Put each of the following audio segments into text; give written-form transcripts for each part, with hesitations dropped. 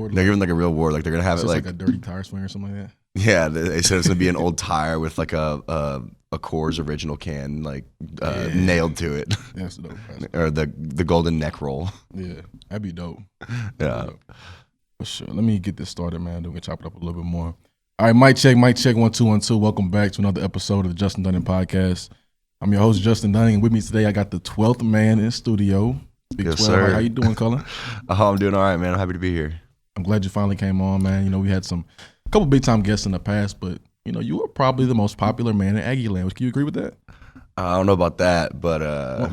award? They're giving like a real award. Like they're gonna have it like a dirty tire swing or something like that. Yeah, they said it's gonna be an old tire with like a Coors original can nailed to it. That's dope. Or the golden neck roll. Yeah, that'd be dope. Yeah. For sure. Let me get this started, man. Then we can chop it up a little bit more. All right, mic check, 1 2 1 2. Welcome back to another episode of the Justin Dunning Podcast. I'm your host, Justin Dunning, and with me today I got the 12th man in studio. Big Yes, 12. sir. How you doing, Cullen? Oh, I'm doing all right, man. I'm happy to be here. I'm glad you finally came on, man. You know, we had a couple big time guests in the past, but you know, you were probably the most popular man in Aggie land. Can you agree with that? I don't know about that, but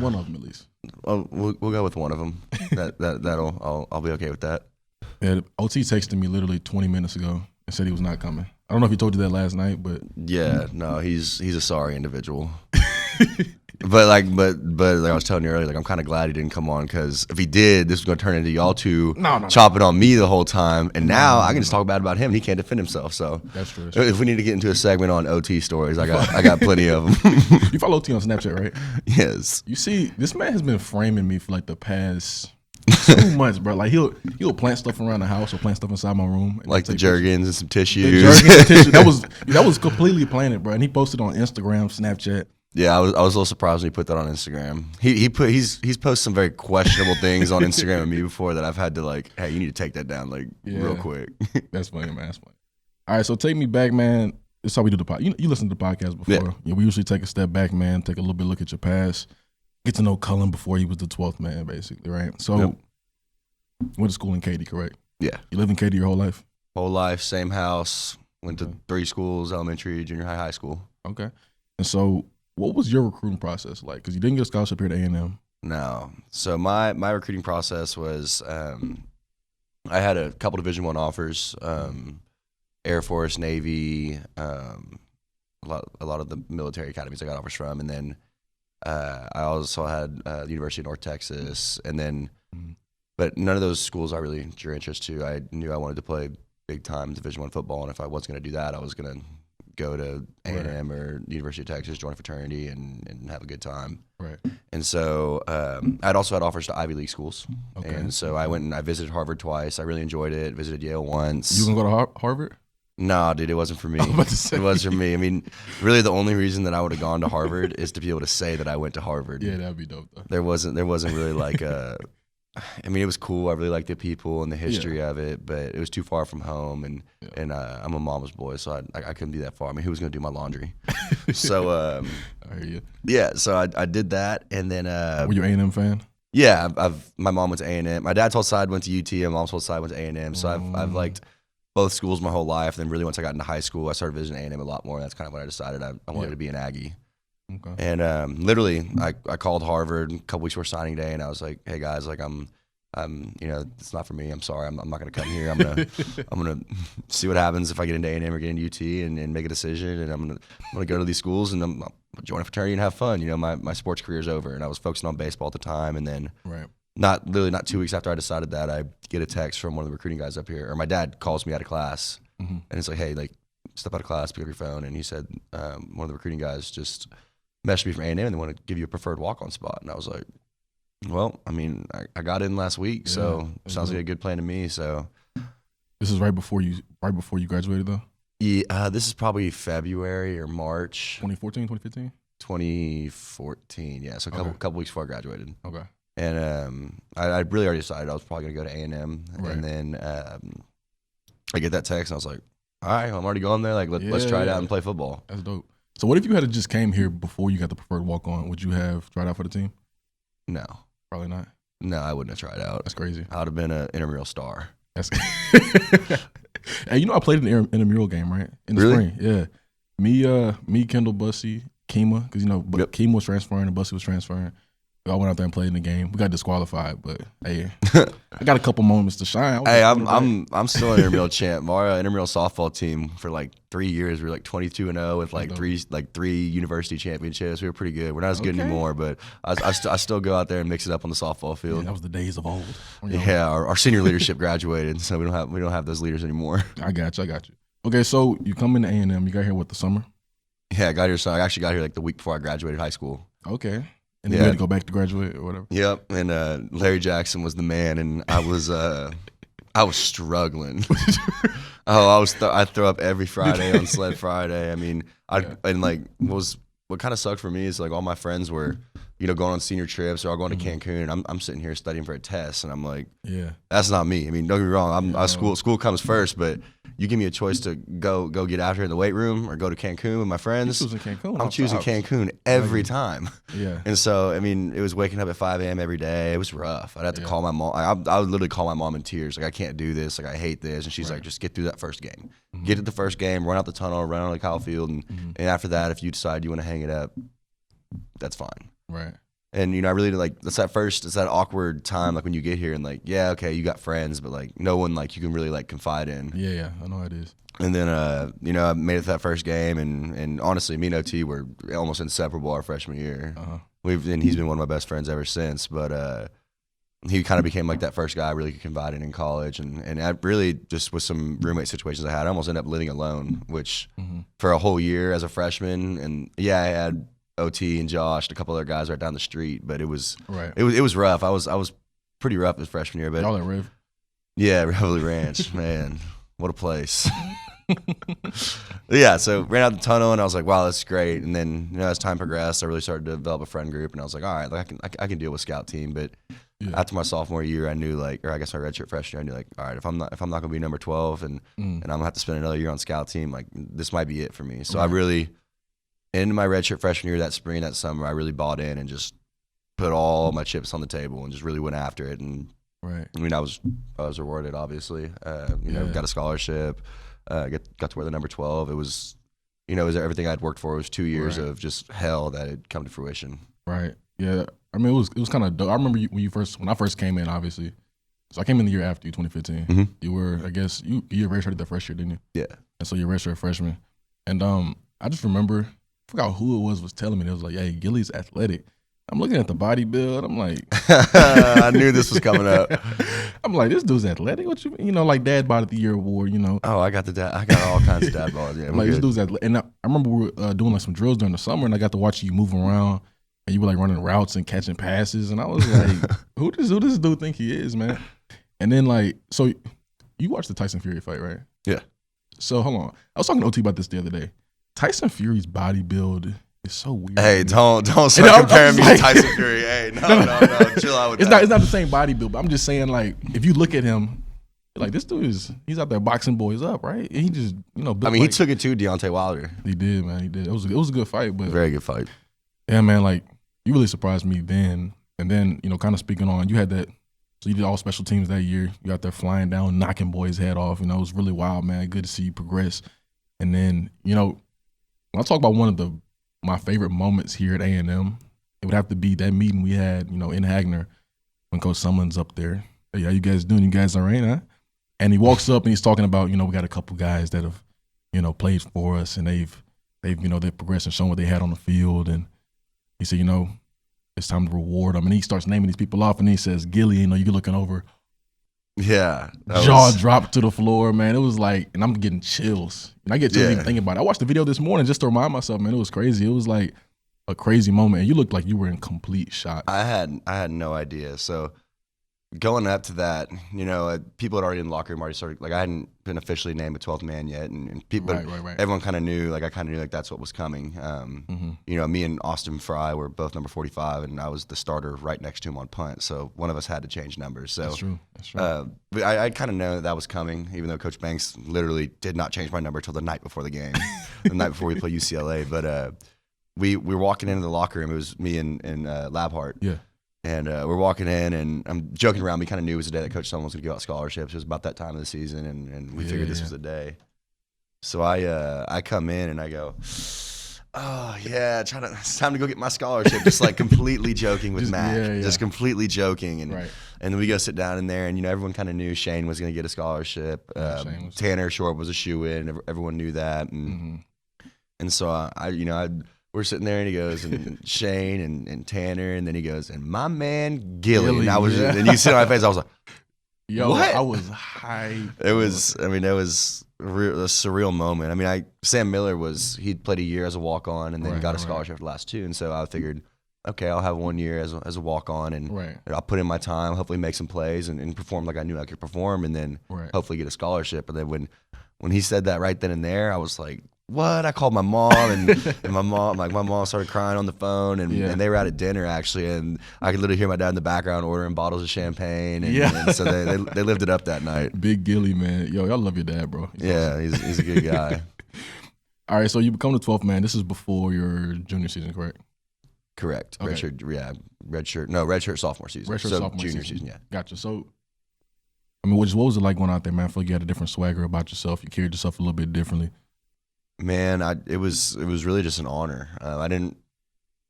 one of them at least. We'll go with one of them. I'll be okay with that. Yeah, OT texted me literally 20 minutes ago and said he was not coming. I don't know if he told you that last night, but yeah, no, he's a sorry individual. But like I was telling you earlier, like I'm kind of glad he didn't come on, because if he did, this was going to turn into y'all two chopping on me the whole time, and now I can just talk bad about him and he can't defend himself. So that's true. If we need to get into a segment on OT stories, I got plenty of them. You follow OT on Snapchat, right? Yes. You see, this man has been framing me for like the past 2 months, bro. Like he'll plant stuff around the house or plant stuff inside my room, like the Jergens and some tissues. That was completely planted, bro. And he posted on Instagram, Snapchat. Yeah, I was a little surprised when he put that on Instagram. He's posted some very questionable things on Instagram with me before that I've had to like, hey, you need to take that down real quick. That's funny, man. That's funny. All right, so take me back, man. This is how we do the podcast. You listened to the podcast before. Yeah, we usually take a step back, man. Take a little bit look at your past. Get to know Cullen before he was the 12th man, basically, right? So, you went to school in Katy, correct? Yeah. You lived in Katy your whole life? Whole life, same house. Went to 3 schools: elementary, junior high, high school. Okay. And so, what was your recruiting process like? Because you didn't get a scholarship here at A&M. No. So my recruiting process was, I had a couple Division I offers, Air Force, Navy, a lot of the military academies I got offers from, and then I also had the University of North Texas, and then, but none of those schools I really drew interest to. I knew I wanted to play big time Division I football, and if I was going to do that, I was going to go to A&M or University of Texas, join a fraternity, and have a good time. Right. And so I'd also had offers to Ivy League schools. Okay. And so I went and I visited Harvard twice. I really enjoyed it. Visited Yale once. You gonna go to Harvard? No, dude, it wasn't for me. It wasn't for me. I mean, really, the only reason that I would have gone to Harvard is to be able to say that I went to Harvard. Yeah, that'd be dope, though. There wasn't really like a. I mean, it was cool. I really liked the people and the history of it, but it was too far from home, and I'm a mama's boy, so I couldn't be that far. I mean, who was going to do my laundry? So I hear you. Yeah, so I did that, and then were you an A&M fan? Yeah, my mom went to A&M. My dad's whole side went to UT, and my mom's whole side went to A&M. So I've liked both schools my whole life. And then really once I got into high school, I started visiting A&M a lot more. And that's kind of when I decided I wanted to be an Aggie. Okay. And literally, I called Harvard a couple weeks before signing day, and I was like, "Hey guys, like I'm it's not for me. I'm sorry. I'm not gonna come here. I'm gonna see what happens if I get into A&M or get into UT and make a decision. And I'm gonna go to these schools and I'm gonna join a fraternity and have fun. You know, my sports career's over." And I was focusing on baseball at the time. And then not 2 weeks after I decided that, I get a text from one of the recruiting guys up here, or my dad calls me out of class, and it's like, "Hey, like step out of class, pick up your phone." And he said, one of the recruiting guys just messaged me from A&M and they want to give you a preferred walk-on spot. And I was like, well, I mean, I got in last week, so sounds like a good plan to me. So this is right before you graduated, though? Yeah, this is probably February or March. 2014, 2015? 2014, yeah. So a couple weeks before I graduated. Okay. And I really already decided I was probably going to go to A&M. Right. And then I get that text, and I was like, all right, I'm already going there. Like, let's try it out and play football. That's dope. So what if you had just came here before you got the preferred walk-on? Would you have tried out for the team? No. Probably not. No, I wouldn't have tried out. That's crazy. I would have been an intramural star. Hey, you know I played in an intramural game, right? In the spring. Yeah. Me, Kendall, Bussy, Kima, because Kima was transferring and Bussy was transferring. I went out there and played in the game. We got disqualified, but hey, I got a couple moments to shine. Hey, I'm still an intramural champ. Our intramural softball team for like 3 years, we were like 22-0 with like three university championships. We were pretty good. We're not as good anymore, but I still go out there and mix it up on the softball field. Yeah, that was the days of old. Yeah, our senior leadership graduated, so we don't have those leaders anymore. I got you. Okay, so you come into A&M. You got here the summer? Yeah, I got here. So I actually got here like the week before I graduated high school. Okay. And you had to go back to graduate or whatever? Yep, and Larry Jackson was the man, and I was I was struggling. I throw up every Friday on Sled Friday. I mean, what kind of sucked for me is like all my friends were, going on senior trips or all going to Cancun, and I'm sitting here studying for a test, and I'm like, that's not me. I mean, don't get me wrong, school comes first, but you give me a choice to go get out here in the weight room or go to Cancun with my friends. You're choosing Cancun. I'm choosing Cancun every time. Yeah. And so, I mean, it was waking up at 5 a.m. every day. It was rough. I'd have to call my mom. I would literally call my mom in tears. Like, I can't do this. Like, I hate this. And she's like, just get through that first game. Get to the first game, run out the tunnel, run out of the Kyle Field. And after that, if you decide you want to hang it up, that's fine. Right. And, I really like, it's that awkward time, like when you get here and like, yeah, okay, you got friends, but like no one like you can really like confide in. Yeah, I know how it is. And then, I made it to that first game, and honestly, me and OT were almost inseparable our freshman year. And he's been one of my best friends ever since. But he kind of became like that first guy I really could confide in college. And I really just with some roommate situations I had, I almost ended up living alone, which for a whole year as a freshman. And yeah, I had OT and Josh, and a couple other guys right down the street, but it was rough. I was pretty rough this freshman year. But y'all at Riv? Yeah, Revelry Ranch, man. What a place. Yeah, so ran out the tunnel and I was like, wow, that's great. And then, as time progressed, I really started to develop a friend group, and I was like, all right, like I can deal with scout team. But after my sophomore year, I knew my redshirt freshman year, I knew like, all right, if I'm not gonna be number 12 and I'm gonna have to spend another year on scout team, like this might be it for me. So I really, in my redshirt freshman year, that spring, that summer, I really bought in and just put all my chips on the table and just really went after it. And I mean, I was rewarded, obviously. Got a scholarship. Got to wear the number 12. It was, it was everything I'd worked for. It was 2 years of just hell that had come to fruition. Right. Yeah. I mean, it was kind of dope. I remember when I first came in, obviously. So I came in the year after you, 2015. You were, I guess, you redshirted the first year, didn't you? Yeah. And so you're redshirt freshman. And I just remember, I forgot who it was telling me. It was like, hey, Gilly's athletic. I'm looking at the body build. I'm like, I knew this was coming up. I'm like, this dude's athletic. What you mean? Like Dad Bod of the Year award. Oh, I got all kinds of dad bods. Yeah, like this dude's athletic. And I remember we were doing like some drills during the summer, and I got to watch you move around, and you were like running routes and catching passes, and I was like, who does this dude think he is, man? And then like, so you watched the Tyson Fury fight, right? Yeah. So hold on, I was talking to OT about this the other day. Tyson Fury's body build. It's so weird. Hey, don't start comparing me to Tyson Fury. Hey, no, chill out with that. It's not the same body build, but I'm just saying, like, if you look at him, like this dude he's out there boxing boys up, right? And he just, he took it to Deontay Wilder. He did, man. He did. It was a good fight, but very good fight. Yeah, man. Like you really surprised me then, and then kind of speaking on, you had that. So you did all special teams that year. You out there flying down, knocking boys' head off. It was really wild, man. Good to see you progress. And then when I talk about one of my favorite moments here at A&M, it would have to be that meeting we had, in Hagner when Coach Sumlin's up there. Hey, how you guys doing? You guys all right, huh? And he walks up and he's talking about, we got a couple guys that have, played for us, and they've progressed and shown what they had on the field. And he said, it's time to reward them. And he starts naming these people off, and he says, Gilly, you're looking over. Yeah. Jaw dropped to the floor, man. It was like, and I'm getting chills. And I get chills even thinking about it. I watched the video this morning just to remind myself, man, it was crazy. It was like a crazy moment. And you looked like you were in complete shock. I had no idea. So going up to that, people had already in the locker room already started, like I hadn't been officially named a 12th man yet. And people, right. everyone kind of knew, like I kind of knew like that's what was coming. Me and Austin Fry were both number 45, and I was the starter right next to him on punt. So one of us had to change numbers. So That's true. But I kind of know that was coming, even though Coach Banks literally did not change my number until the night before the game, the night before we played UCLA. But we were walking into the locker room. It was me and Labhart. Yeah. And we're walking in, and I'm joking around. We kind of knew it was the day that Coach Sumlin was going to give out scholarships. It was about that time of the season, and we figured this was the day. So I come in, and I go, oh, yeah, it's time to go get my scholarship. Just like completely joking with Mac. Just completely joking. And then we go sit down in there, and, everyone kind of knew Shane was going to get a scholarship. Tanner Short was a shoe-in. Everyone knew that. And so we're sitting there, and he goes, and Shane and Tanner, and then he goes, and my man Gilly. And and you see on my face, I was like, what? I was hyped. It was a surreal moment. Sam Miller he'd played a year as a walk-on and then got a scholarship for the last two. And so I figured, okay, I'll have 1 year as a walk on, and I'll put in my time, hopefully make some plays and perform like I knew I could perform, and then hopefully get a scholarship. And then when he said that right then and there, I was like, what? I called my mom, and my mom started crying on the phone, and they were out at dinner actually, and I could literally hear my dad in the background ordering bottles of champagne, and so they lived it up that night. Big Gilly, man. Yo, I love your dad, bro. He's awesome. He's a good guy. All right, so you become the 12th man. This is before your junior season, correct? Correct. Okay. Redshirt sophomore season. Redshirt sophomore junior season, yeah. Gotcha. So, I mean, what was it like going out there, man? I feel like you had a different swagger about yourself. You carried yourself a little bit differently. Man, it was really just an honor. I didn't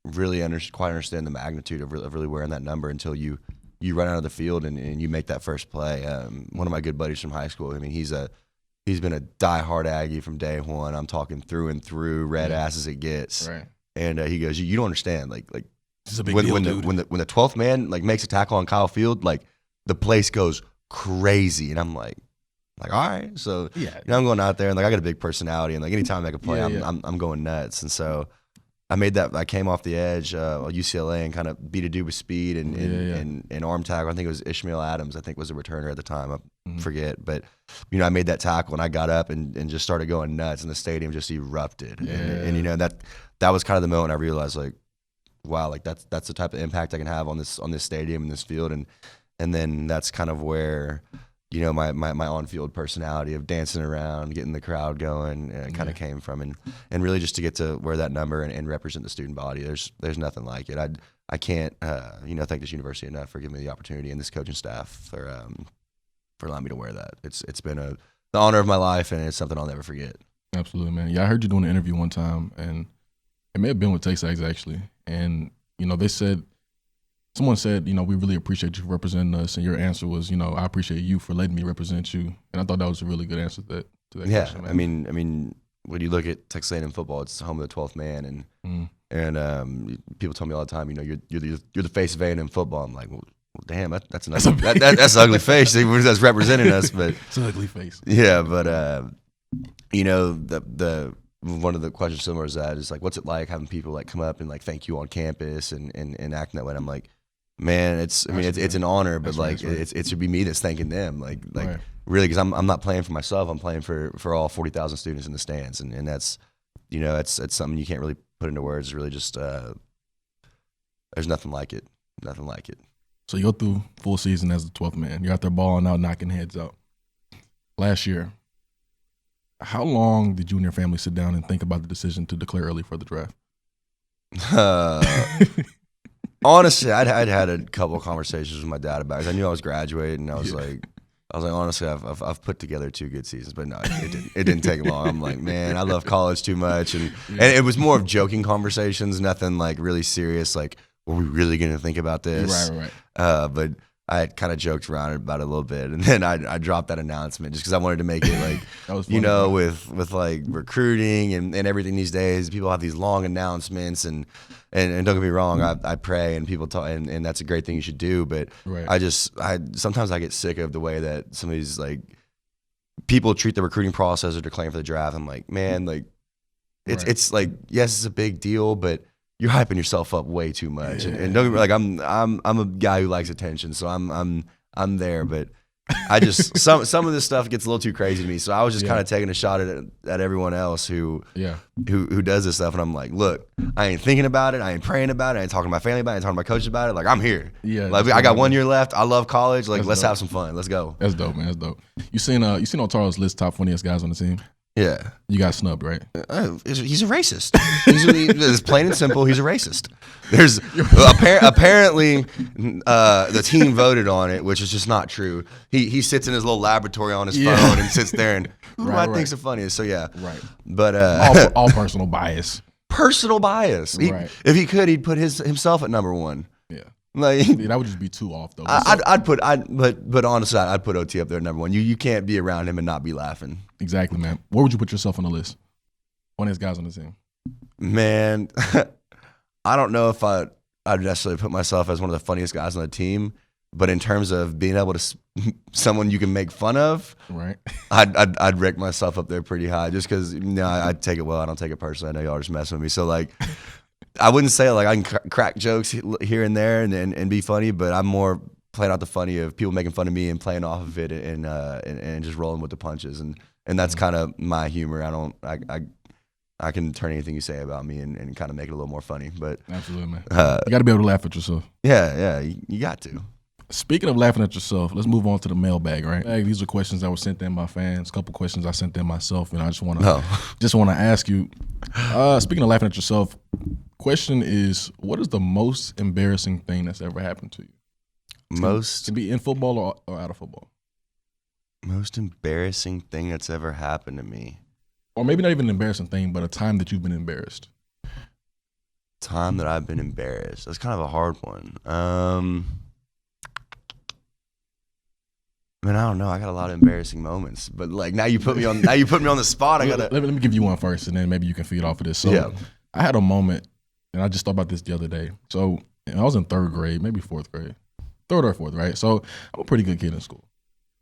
really quite understand the magnitude of really wearing that number until you run out of the field and you make that first play. One of my good buddies from high school, I mean, he's been a diehard Aggie from day one. I'm talking through and through, red ass as it gets. Right. And he goes, you don't understand, like this is a big deal, dude. When the 12th man like makes a tackle on Kyle Field, like the place goes crazy, and I'm like, all right. So I'm going out there, and like I got a big personality, and like anytime I make a play, I'm going nuts. And so I made that. I came off the edge, UCLA, and kind of beat a dude with speed and arm tackle. I think it was Ishmael Adams. I think was a returner at the time. I forget, but I made that tackle, and I got up and just started going nuts, and the stadium just erupted. And that was kind of the moment I realized, like, wow, like that's the type of impact I can have on this stadium and this field, and then that's kind of where my on-field personality of dancing around, getting the crowd going, kind of came from, and really just to get to wear that number and represent the student body. There's nothing like it. I can't thank this university enough for giving me the opportunity, and this coaching staff for allowing me to wear that. It's been the honor of my life, and it's something I'll never forget. Absolutely, man. Yeah, I heard you doing an interview one time, and it may have been with Texas Aggies actually, and someone said, we really appreciate you for representing us, and your answer was, I appreciate you for letting me represent you, and I thought that was a really good answer to that question, man. I mean, when you look at Texas A&M football, it's home of the 12th man, and people tell me all the time, you're the face of A&M football. I'm like, well, damn, that's an ugly face that's representing us, but it's an ugly face. Yeah, but the one of the questions similar to that is like, what's it like having people like come up and like thank you on campus and acting that way? And I'm like, man, it's an honor, but like it should be me that's thanking them, like really, because I'm not playing for myself. I'm playing for all 40,000 students in the stands, and that's it's something you can't really put into words. It's really just there's nothing like it. So you go through full season as the 12th man. You're out there balling out, knocking heads out. Last year, how long did you and your family sit down and think about the decision to declare early for the draft? Honestly, I'd had a couple of conversations with my dad about it. I knew I was graduating, and I was like, honestly, I've put together 2 good seasons, but no, it didn't take long. I'm like, man, I love college too much, and it was more of joking conversations, nothing like really serious. Like, were we really going to think about this? Right. But I kind of joked around about it a little bit, and then I dropped that announcement just because I wanted to make it like, funny, with like recruiting and everything these days, people have these long announcements, and don't get me wrong, I pray and people talk, and that's a great thing you should do, but sometimes I get sick of the way that some of these like people treat the recruiting process or declaring for the draft. I'm like, man, like it's like, yes, it's a big deal, but you're hyping yourself up way too much, and don't get me, like I'm a guy who likes attention, so I'm there, but I just some of this stuff gets a little too crazy to me. So I was just kind of taking a shot at everyone else who does this stuff, and I'm like, look, I ain't thinking about it, I ain't praying about it, I ain't talking to my family about it, I ain't talking to my coach about it. Like, I'm here. Yeah, like I got 1 year left. I love college. Like, let's have some fun. Let's go. That's dope, man. That's dope. You seen Otaro's list top funniest guys on the team? Yeah. You got snubbed, right? He's a racist. It's plain and simple. He's a racist. There's apparently the team voted on it, which is just not true. He sits in his little laboratory on his phone and sits there and who I think's the funniest. So yeah. Right. But all personal bias. Personal bias. If he could, he'd put himself at number 1. Yeah. Like, that would just be too off though. But honestly, I'd put OT up there at number 1. You can't be around him and not be laughing. Exactly, man. Where would you put yourself on the list? One of his guys on the team. Man, I don't know if I'd necessarily put myself as one of the funniest guys on the team, but in terms of being able to someone you can make fun of, right? I'd rank myself up there pretty high, just because I take it well. I don't take it personally. I know y'all are just messing with me. So like, I wouldn't say like I can crack jokes here and there and be funny, but I'm more playing out the funny of people making fun of me and playing off of it and just rolling with the punches, and that's kind of my humor. I can turn anything you say about me and kind of make it a little more funny. But absolutely, man. You got to be able to laugh at yourself. Yeah, you got to. Speaking of laughing at yourself, let's move on to the mailbag, right? These are questions that were sent in by fans. A couple questions I sent in myself, and I just want to ask you. Speaking of laughing at yourself, question is, what is the most embarrassing thing that's ever happened to you? To be in football or out of football? Most embarrassing thing that's ever happened to me. Or maybe not even an embarrassing thing, but a time that you've been embarrassed. Time that I've been embarrassed. That's kind of a hard one. I don't know. I got a lot of embarrassing moments, but like now you put me on the spot. I gotta let me give you one first, and then maybe you can feed off of this. So yeah. I had a moment, and I just thought about this the other day. So I was in third grade, maybe fourth grade, third or fourth, right? So I'm a pretty good kid in school.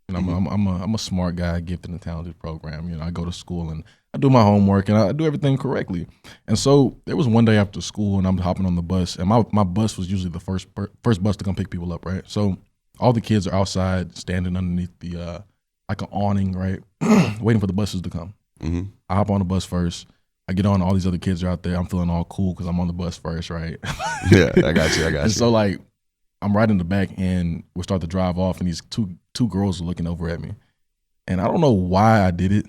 You know, I'm a smart guy, gifted and talented program. You know, I go to school and I do my homework and I do everything correctly. And so there was one day after school, and I'm hopping on the bus, and my bus was usually the first bus to come pick people up, right? So all the kids are outside standing underneath the like an awning, right, waiting for the buses to come. Mm-hmm. I hop on the bus first. I get on. All these other kids are out there. I'm feeling all cool because I'm on the bus first, right? Yeah, I got you. And so like I'm right in the back, and we start to drive off, and these two girls are looking over at me, and I don't know why I did it,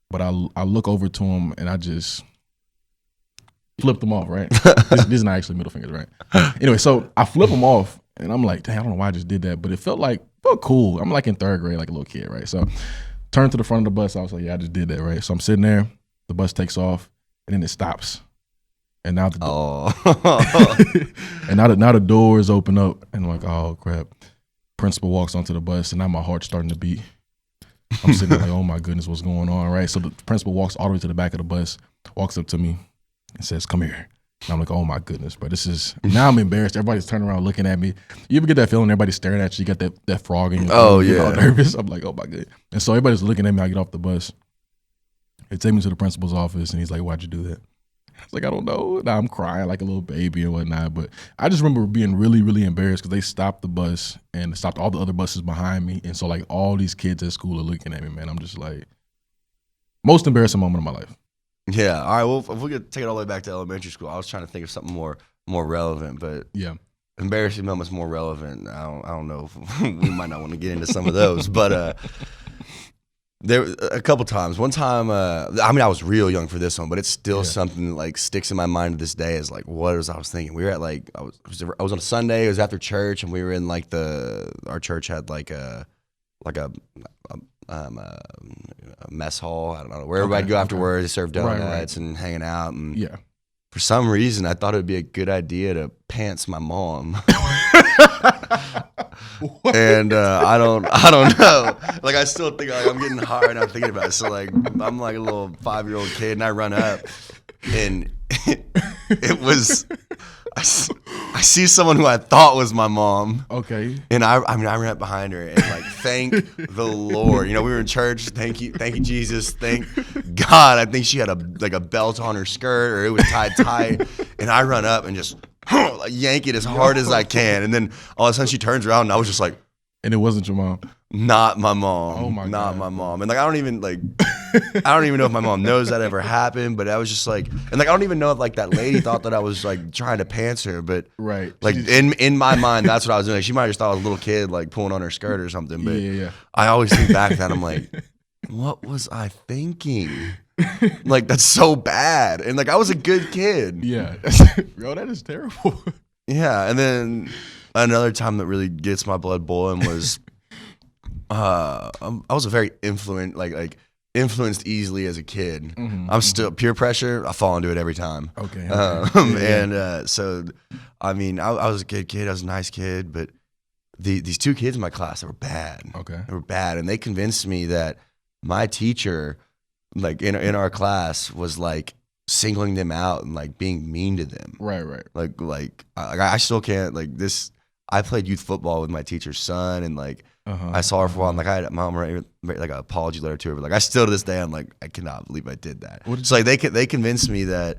but I look over to them and I just flipped them off, right? This is not actually middle fingers, right? Anyway, so I flip them off, and I'm like, dang, I don't know why I just did that, but it felt cool. I'm like in third grade, like a little kid, right? So turn to the front of the bus. I was like, yeah, I just did that, right? So I'm sitting there, the bus takes off, and then it stops. And now now the doors open up, and I'm like, oh crap. Principal walks onto the bus, and now my heart's starting to beat. I'm sitting there like, oh my goodness, what's going on, right? So the principal walks all the way to the back of the bus, walks up to me, and says, come here. And I'm like, oh my goodness, bro, now I'm embarrassed. Everybody's turning around looking at me. You ever get that feeling everybody's staring at you? You got that frog in your throat, you yeah. all nervous. I'm like, oh my goodness. And so everybody's looking at me. I get off the bus. They take me to the principal's office, and he's like, why'd you do that? I was like, I don't know. Now I'm crying like a little baby and whatnot. But I just remember being really, really embarrassed because they stopped the bus and stopped all the other buses behind me. And so like all these kids at school are looking at me, man. I'm just like, most embarrassing moment of my life. Yeah. All right. Well, if we could take it all the way back to elementary school, I was trying to think of something more relevant, but yeah, embarrassing moments more relevant. I don't know if we might not want to get into some of those, but there a couple times. One time, I was real young for this one, but it's still something that like sticks in my mind to this day. Is like, what was I was thinking? We were at like I was on a Sunday. It was after church, and we were in like our church had like a mess hall. I don't know where everybody'd go afterwards. They serve donuts and hanging out. And for some reason, I thought it would be a good idea to pants my mom. And I don't know. Like I still think like I'm getting hard and I'm thinking about it. So like I'm like a little 5-year-old kid, and I run up, and it was I see someone who I thought was my mom. Okay. And I ran up behind her and like thank the Lord. You know, we were in church. Thank you Jesus. Thank God. I think she had a belt on her skirt, or it was tied tight. And I run up and just like yank it as hard as I can, and then all of a sudden she turns around, and I was just like, and it wasn't your mom. Not my mom. Oh my God. Not my mom. And like I don't even know if my mom knows that ever happened, but I was just like, and like I don't even know if like that lady thought that I was like trying to pants her, but right, like in my mind that's what I was doing. Like, she might have just thought I was a little kid like pulling on her skirt or something. But yeah. I always think back to that, I'm like, what was I thinking? Like that's so bad. And like I was a good kid. Yeah. Bro, that is terrible. Yeah. And then another time that really gets my blood boiling was I was a very influenced easily as a kid. Mm-hmm. I'm still peer pressure. I fall into it every time. Okay. So I mean I was a good kid. I was a nice kid, but these two kids in my class, they were bad. Okay. They were bad, and they convinced me that my teacher, like in our class, was like singling them out and like being mean to them. Right. Like I still can't like this. I played youth football with my teacher's son, and like I saw her for a while. And like I had mom write like an apology letter to her. But like I still to this day, I'm like, I cannot believe I did that. So like they convinced me that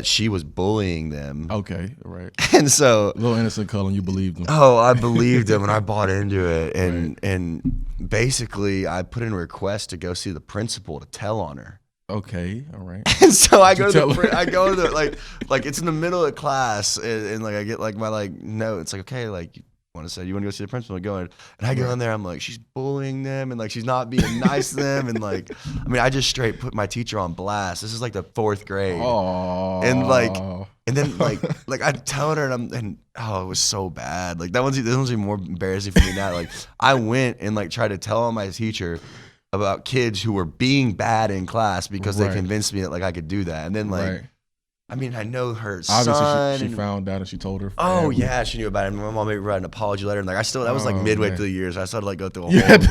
she was bullying them. Okay, right. And so little innocent Cullen, you believed them. Oh, I believed them and I bought into it. And basically I put in a request to go see the principal to tell on her. Okay, all right. And so I go to the like it's in the middle of class and like I get like my like note. It's like, okay, like you want to go see the principal? Go in. And I go in there, I'm like, she's bullying them and like she's not being nice to them. And like, I mean, I just straight put my teacher on blast. This is like the 4th grade. Oh. And then like I tell her and it was so bad. Like this one's even more embarrassing for me now. Like I went and like tried to tell on my teacher about kids who were being bad in class because they convinced me that like I could do that. And then like, I mean, I know her obviously son. She found out and she told her. Oh yeah, she knew about it. My mom made me write an apology letter, and like that was like midway through the year, so I started like go through a whole.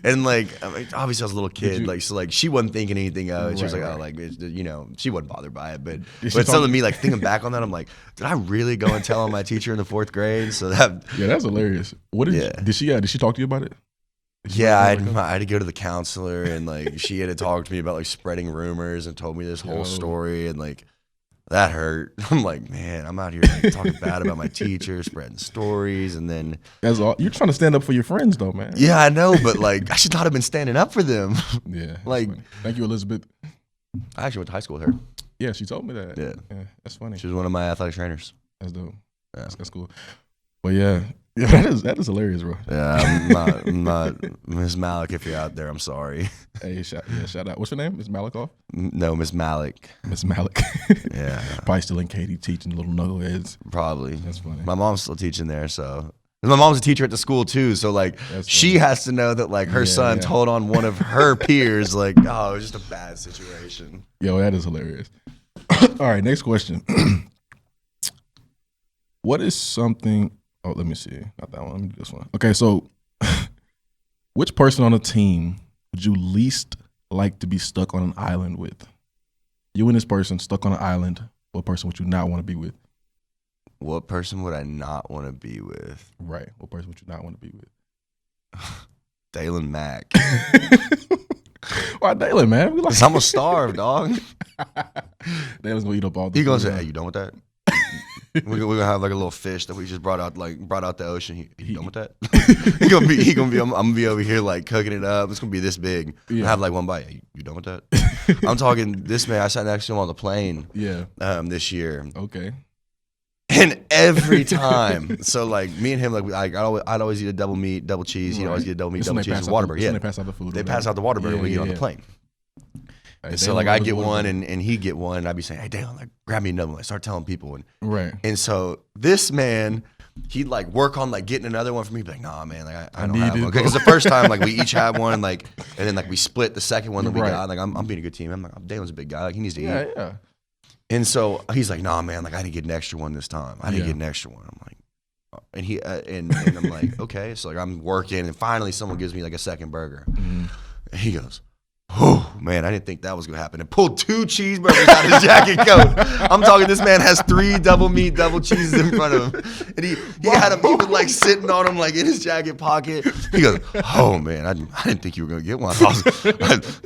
And like, I mean, obviously I was a little kid, like so like she wasn't thinking anything of it. She was like, oh, like she wasn't bothered by it, but some of me like thinking back on that, I'm like, did I really go and tell on my teacher in the 4th grade? So that's hilarious. What did she talk to you about it? Yeah, I had to go to the counselor, and like she had to talk to me about like spreading rumors and told me this whole story, and like that hurt. I'm like, man, I'm out here like, talking bad about my teacher, spreading stories, and then that's all. You're trying to stand up for your friends, though, man. Yeah, I know, but like I should not have been standing up for them. Yeah, like thank you, Elizabeth. I actually went to high school with her. Yeah, she told me that. Yeah, that's funny. She was one of my athletic trainers. That's dope. Yeah, that's cool. But yeah, that is hilarious, bro. Yeah, I'm not Miss Malik. If you're out there, I'm sorry. Hey, shout out. What's your name? Miss Malikoff? No, Miss Malik. Miss Malik. Yeah, probably still in Katy teaching little knuckleheads. Probably. That's funny. My mom's still teaching there, so. My mom's a teacher at the school too, so like she has to know that like her son told on one of her peers. Like, oh, it was just a bad situation. Yo, that is hilarious. All right, next question. What is something? Oh, let me see. Not that one. Let me do this one. Okay, so which person on a team would you least like to be stuck on an island with? You and this person stuck on an island. What person would you not want to be with? What person would I not want to be with? Right. What person would you not want to be with? Dalen Mack. Why Dalen, man? Because I'm a starve, dog. Dalen's gonna eat up all the He gonna say, hey, you done with that? We're gonna have like a little fish that we just brought out the ocean. He done with that? I'm gonna be over here like cooking it up. It's gonna be this big. I have like one bite. Hey, you done with that? I'm talking this man. I sat next to him on the plane. Yeah. This year. Okay. And every time, so like me and him, like I'd always eat a double meat, double cheese. He'd always get a double meat, double cheese, and Whataburger. Yeah, they pass out the food. They pass out the Whataburger when we get on the plane. And so like I get one and he get one, and I'd be saying, hey Dale, like grab me another one. I start telling people, and so this man, he'd like work on like getting another one for me. Be like, nah, man, like I don't have one, because the first time like we each had one, like, and then like we split the second one that we got. Like I'm being a good team. I'm like, Dalen's a big guy, like he needs to eat. Yeah. And so he's like, nah, man, like I didn't get an extra one this time. I didn't get an extra one. I'm like, and he and I'm like, okay. So like I'm working, and finally someone gives me like a second burger. Mm-hmm. And he goes, oh man, I didn't think that was gonna happen. And pulled 2 cheeseburgers out of his jacket coat. I'm talking, this man has 3 double meat, double cheeses in front of him, and he had him. He was like sitting on him, like in his jacket pocket. He goes, oh man, I didn't think you were gonna get one. He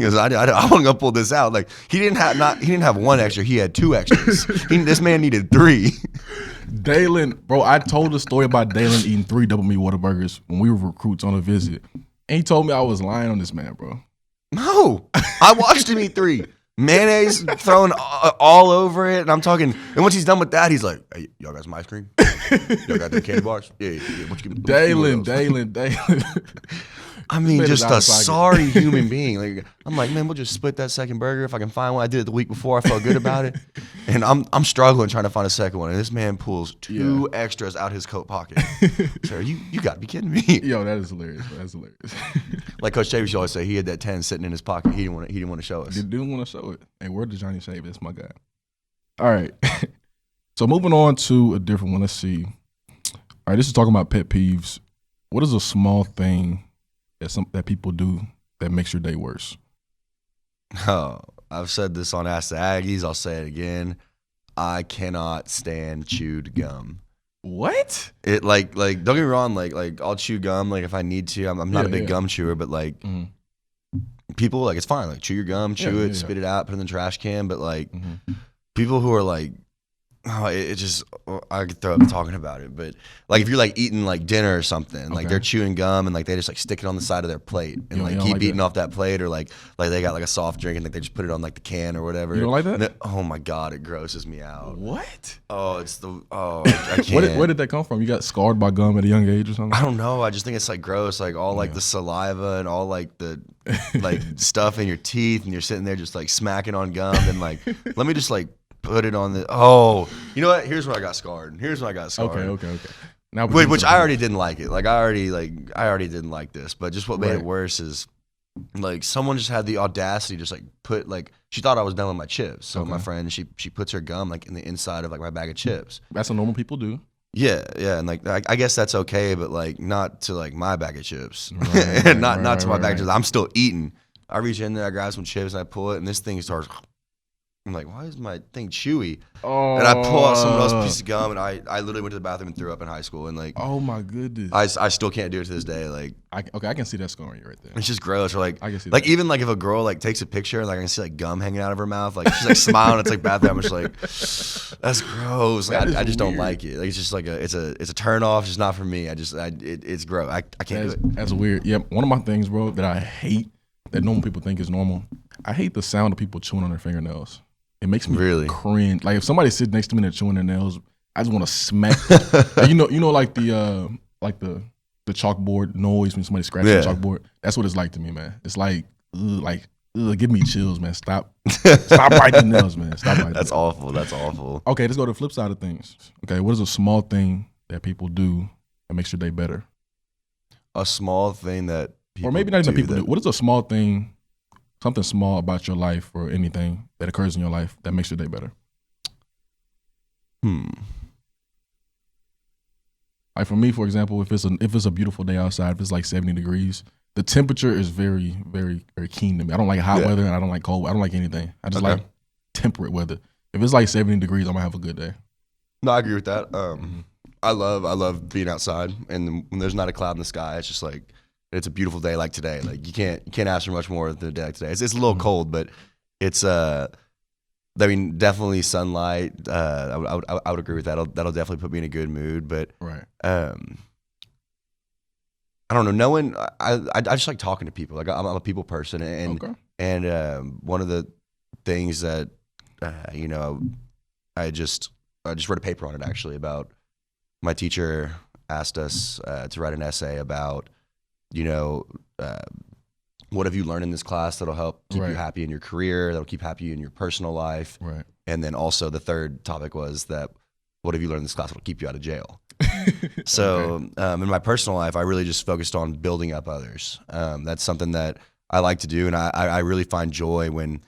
goes, I wasn't gonna pull this out. Like he didn't have one extra. He had 2 extras. This man needed 3. Dalen, bro, I told a story about Dalen eating 3 double meat Whataburgers when we were recruits on a visit, and he told me I was lying on this man, bro. No, I watched him eat 3. Mayonnaise thrown all over it, and I'm talking. And once he's done with that, he's like, "Hey, y'all got some ice cream? Y'all got them candy bars? Yeah. What you give me? Dalen. I mean, just a sorry human being. Like I'm like, man, we'll just split that second burger if I can find one. I did it the week before. I felt good about it, and I'm struggling trying to find a second one. And this man pulls 2 extras out his coat pocket. Sir, you got to be kidding me. Yo, that is hilarious. That's hilarious. Like Coach Chase always say, he had that 10 sitting in his pocket. He didn't want to show us. He didn't want to show it. Hey, where did Johnny Shave? That's my guy. All right. So moving on to a different one. Let's see. All right, this is talking about pet peeves. What is a small thing that people do that makes your day worse? Oh, I've said this on Ask the Aggies. I'll say it again. I cannot stand chewed gum. What? It like don't get me wrong, like I'll chew gum like if I need to. I'm not a big gum chewer, but like people like it's fine. Like chew your gum, chew it, spit it out, put it in the trash can. But like people who are like, oh, it just I could throw up talking about it. But like if you're like eating like dinner or something, like they're chewing gum and like they just like stick it on the side of their plate and like keep eating off that plate, or like they got like a soft drink and like they just put it on like the can or whatever. You don't like that? Oh my god, it grosses me out. What? Oh, I can't. Where did that come from? You got scarred by gum at a young age or something? I don't know. I just think it's like gross, like all like the saliva and all like the like stuff in your teeth, and you're sitting there just like smacking on gum and like let me just like put it on the. Oh, you know what? Here's where I got scarred. Okay. Now, which I already didn't like it. Like I already didn't like this. But just what made it worse is like someone just had the audacity to just like put like she thought I was done with my chips. So my friend she puts her gum like in the inside of like my bag of chips. That's what normal people do. Yeah, and like I guess that's okay, but like not to like my bag of chips, not to my bag of chips. I'm still eating. I reach in there, I grab some chips, and I pull it, and this thing starts. I'm like, why is my thing chewy? Oh. And I pull out someone else's piece of gum, and I literally went to the bathroom and threw up in high school. And like, oh my goodness, I still can't do it to this day. Like, I can see that scarring you right there. It's just gross. Or like, I can see like that. even like if a girl like takes a picture, and like I can see like gum hanging out of her mouth, like she's like smiling. It's like bathroom. I'm just like, that's gross. Like, I just don't like it. Like it's just like it's a turn off. It's just not for me. It's gross. I can't do it. That's weird. Yeah, one of my things, bro, that I hate that normal people think is normal. I hate the sound of people chewing on their fingernails. It makes me really cringe. Like if somebody sits next to me and they're chewing their nails, I just want to smack them. Like, you know, like the chalkboard noise when somebody scratches the chalkboard. That's what it's like to me, man. It's like give me chills, man. Stop biting nails, man. Stop biting. That's awful. That's awful. Okay, let's go to the flip side of things. Okay, what is a small thing that people do that makes your day better? A small thing that people or maybe not even people do. What is a small thing? Something small about your life or anything that occurs in your life that makes your day better. Like for me, for example, if it's a beautiful day outside, if it's like 70 degrees, the temperature is very, very, very keen to me. I don't like hot weather and I don't like cold. I don't like anything. I just like temperate weather. If it's like 70 degrees, I'm gonna have a good day. No, I agree with that. I love being outside, and when there's not a cloud in the sky, it's just like. It's a beautiful day like today. Like you can't ask for much more than a day like today. It's a little cold, but it's I mean definitely sunlight. I would agree with that. That'll definitely put me in a good mood. But I don't know. Knowing I just like talking to people. Like I'm a people person, and one of the things that you know I just read a paper on it actually about my teacher asked us to write an essay about. You know, what have you learned in this class that'll help keep you happy in your career, that'll keep happy in your personal life? Right. And then also the third topic was that what have you learned in this class that'll keep you out of jail? So in my personal life, I really just focused on building up others. That's something that I like to do, and I really find joy when,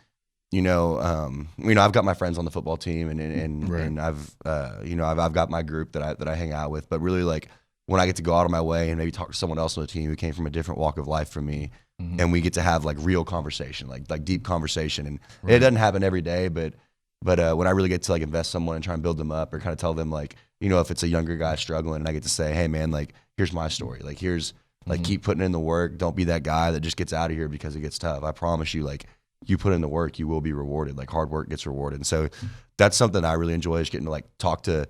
I've got my friends on the football team, and I've got my group that I hang out with, but really like. When I get to go out of my way and maybe talk to someone else on the team who came from a different walk of life from me, and we get to have like real conversation, like deep conversation, and it doesn't happen every day, but when I really get to like invest someone and try and build them up, or kind of tell them like, if it's a younger guy struggling, and I get to say, hey man, like here's my story, like here's like keep putting in the work, don't be that guy that just gets out of here because it gets tough. I promise you, like you put in the work, you will be rewarded. Like hard work gets rewarded, and so that's something I really enjoy is getting to like talk to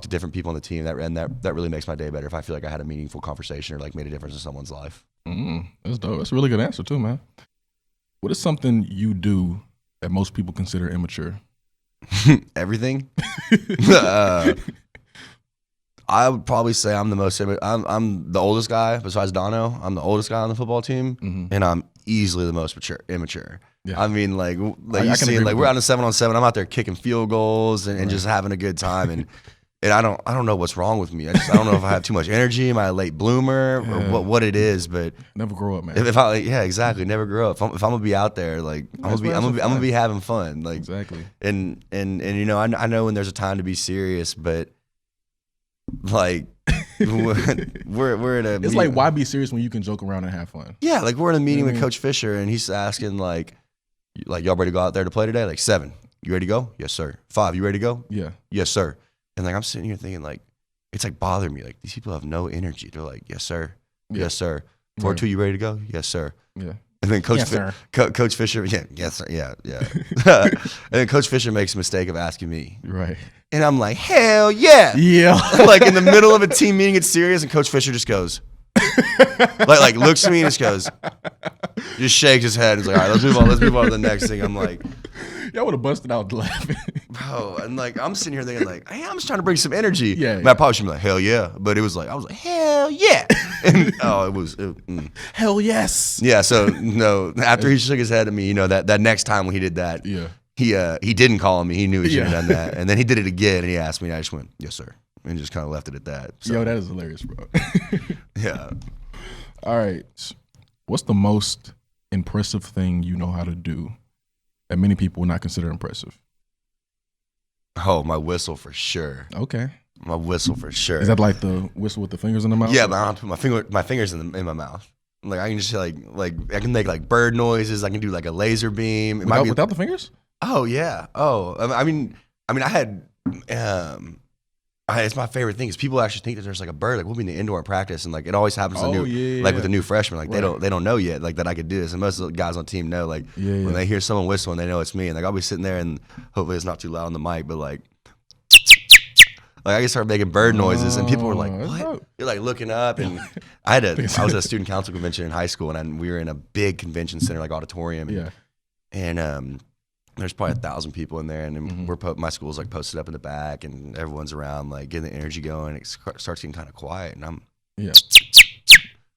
different people on the team, that really makes my day better if I feel like I had a meaningful conversation or like made a difference in someone's life. That's dope. That's a really good answer too, man. What is something you do that most people consider immature? Everything. I would probably say I'm the most. I'm the oldest guy besides Dono. I'm the oldest guy on the football team, and I'm easily the most immature. Yeah. I mean, like you see, like we're on a 7-on-7. I'm out there kicking field goals and just having a good time, and I don't know what's wrong with me. I don't know if I have too much energy. Am I a late bloomer or what it is? But never grow up, man. Exactly. Never grow up. If I'm gonna be out there, like I'm gonna be having fun, like exactly. And I know when there's a time to be serious, but like we're at a. It's like why be serious when you can joke around and have fun? Yeah, like we're in a meeting with Coach Fisher, and he's asking like y'all ready to go out there to play today? Like 7, you ready to go? Yes, sir. 5, you ready to go? Yeah. Yes, sir. And like I'm sitting here thinking like, it's like bothering me. Like, these people have no energy. They're like, yes, sir. Yeah. Yes, sir. 4-2, you ready to go? Yes, sir. Yeah. And then Coach Coach Fisher, yes, sir. Yeah. And then Coach Fisher makes a mistake of asking me. Right. And I'm like, hell yeah. Yeah. Like in the middle of a team meeting, it's serious, and Coach Fisher just goes, like looks at me and just goes, just shakes his head. He's like, all right, let's move on to the next thing. I'm like, y'all would have busted out laughing. bro, and like I'm sitting here thinking like, hey, I'm just trying to bring some energy. Yeah. And I probably should be like, hell yeah, but it was like I was like, hell yeah, and Hell yes. yeah. So no, after he shook his head at me, that next time when he did that, Yeah. he didn't call on me. He knew he should have done that, and then he did it again, and he asked me, and I just went, yes, sir, and just kind of left it at that. So, Yo, that is hilarious, bro. yeah. All right. What's the most impressive thing you know how to do that many people would not consider impressive? Oh, my whistle for sure. Okay. My whistle for sure. Is that like the whistle with the fingers in the mouth? Yeah, but I don't have to put my fingers in my mouth. Like I can just like I can make like bird noises. I can do like a laser beam. Without the fingers? Oh yeah. Oh, I mean, I had. It's my favorite thing is people actually think that there's like a bird. Like we'll be in the indoor practice, and like it always happens with the new freshmen. Like they don't know yet like that I could do this. And most of the guys on the team know like when they hear someone whistling, they know it's me. And like I'll be sitting there, and hopefully it's not too loud on the mic, but like I can start making bird noises, and people were like, "What?" You're like looking up, and I was at a student council convention in high school, and we were in a big convention center like auditorium, and there's probably 1,000 people in there, and my school's like posted up in the back, and everyone's around like getting the energy going. It starts getting kind of quiet, and I'm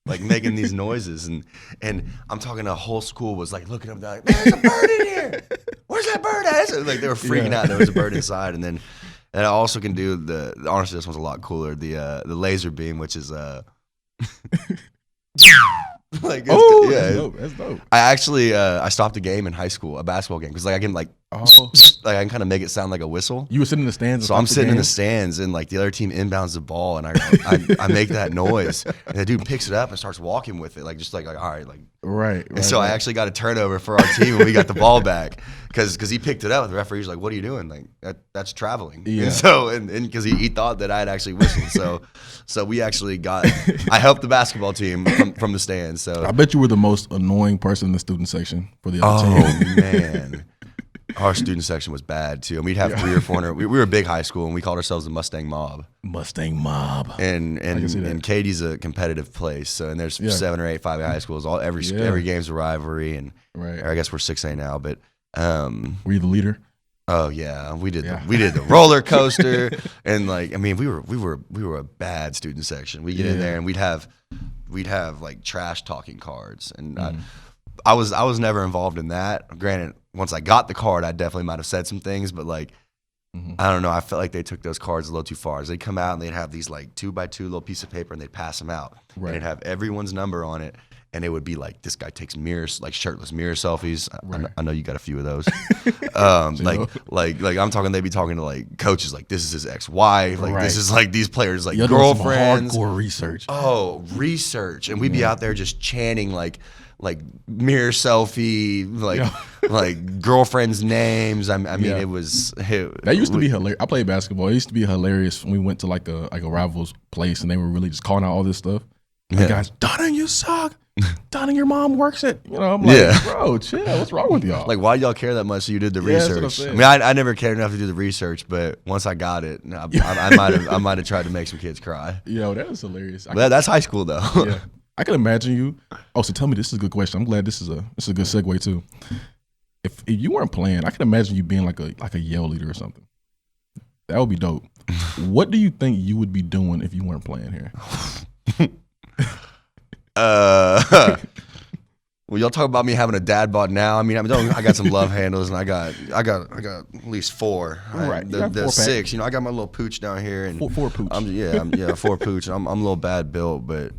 like making these noises, and I'm talking to a whole school was like looking up, like, "There's a bird in here. Where's that bird at?" So, like they were freaking out. There was a bird inside, and then I also can do honestly this one's a lot cooler. The laser beam, which is like that's dope. I actually I stopped a game in high school, a basketball game, because like I can like I can kind of make it sound like a whistle. You were sitting in the stands. So I'm sitting in the stands, and like the other team inbounds the ball, and I make that noise, and the dude picks it up and starts walking with it, like just like all right, like right. And so I actually got a turnover for our team, and we got the ball back because he picked it up. And the referee's like, "What are you doing? Like that's traveling." Yeah. And so and because he thought that I had actually whistled, so we actually I helped the basketball team from the stands. So I bet you were the most annoying person in the student section for the other team. Oh man. Our student section was bad too, and we'd have 300 or 400. We were a big high school, and we called ourselves the Mustang Mob. And Katie's a competitive place, so and there's 7 or 8 5A high schools. Every game's a rivalry, and I guess we're 6A now. But were you the leader? Oh yeah, we did the roller coaster, and like I mean we were a bad student section. We get in there, and we'd have like trash talking cards, and I was never involved in that. Granted, once I got the card, I definitely might have said some things, but like, I don't know. I felt like they took those cards a little too far. They'd come out and they'd have these like 2x2 little piece of paper, and they'd pass them out. Right. And it'd have everyone's number on it. And it would be like, this guy takes shirtless mirror selfies. Right. I know you got a few of those. like I'm talking, they'd be talking to like coaches, like this is his ex-wife. Like this is like these players, like girlfriends. Hardcore research. Oh, research. And we'd be out there just chanting like mirror selfie, like girlfriends' names. I mean, it was that used to be hilarious. I played basketball. It used to be hilarious when we went to like a rival's place, and they were really just calling out all this stuff. Like, guys, Donna, you suck. Donna, your mom works at. I'm like, bro, chill. What's wrong with y'all? Like, why y'all care that much? So you did the research. I mean, I never cared enough to do the research, but once I got it, I might have tried to make some kids cry. Yo, that was hilarious. That's high school though. Yeah. I can imagine you. Oh, so tell me, this is a good question. I'm glad this is a good segue too. If you weren't playing, I can imagine you being like a yell leader or something. That would be dope. What do you think you would be doing if you weren't playing here? Well, y'all talk about me having a dad bod now. I mean, I got some love handles, and I got at least 4. Right, the 6. I got my little pooch down here, and four pooch. 4 pooch. And I'm a little bad built, but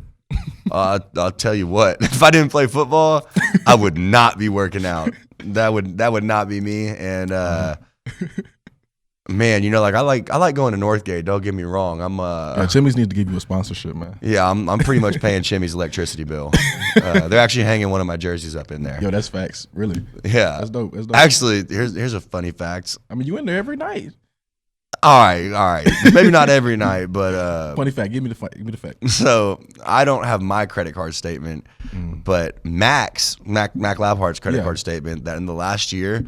I'll tell you what. If I didn't play football, I would not be working out. That would not be me. And man, like I like going to Northgate. Don't get me wrong. Chimmy's need to give you a sponsorship, man. Yeah, I'm pretty much paying Chimmy's electricity bill. They're actually hanging one of my jerseys up in there. Yo, that's facts. Really? Yeah, that's dope. Actually, here's a funny fact. I mean, you in there every night. All right. Maybe not every night, but funny fact. Give me the fact. So I don't have my credit card statement, but Mac Labhart's credit card statement that in the last year,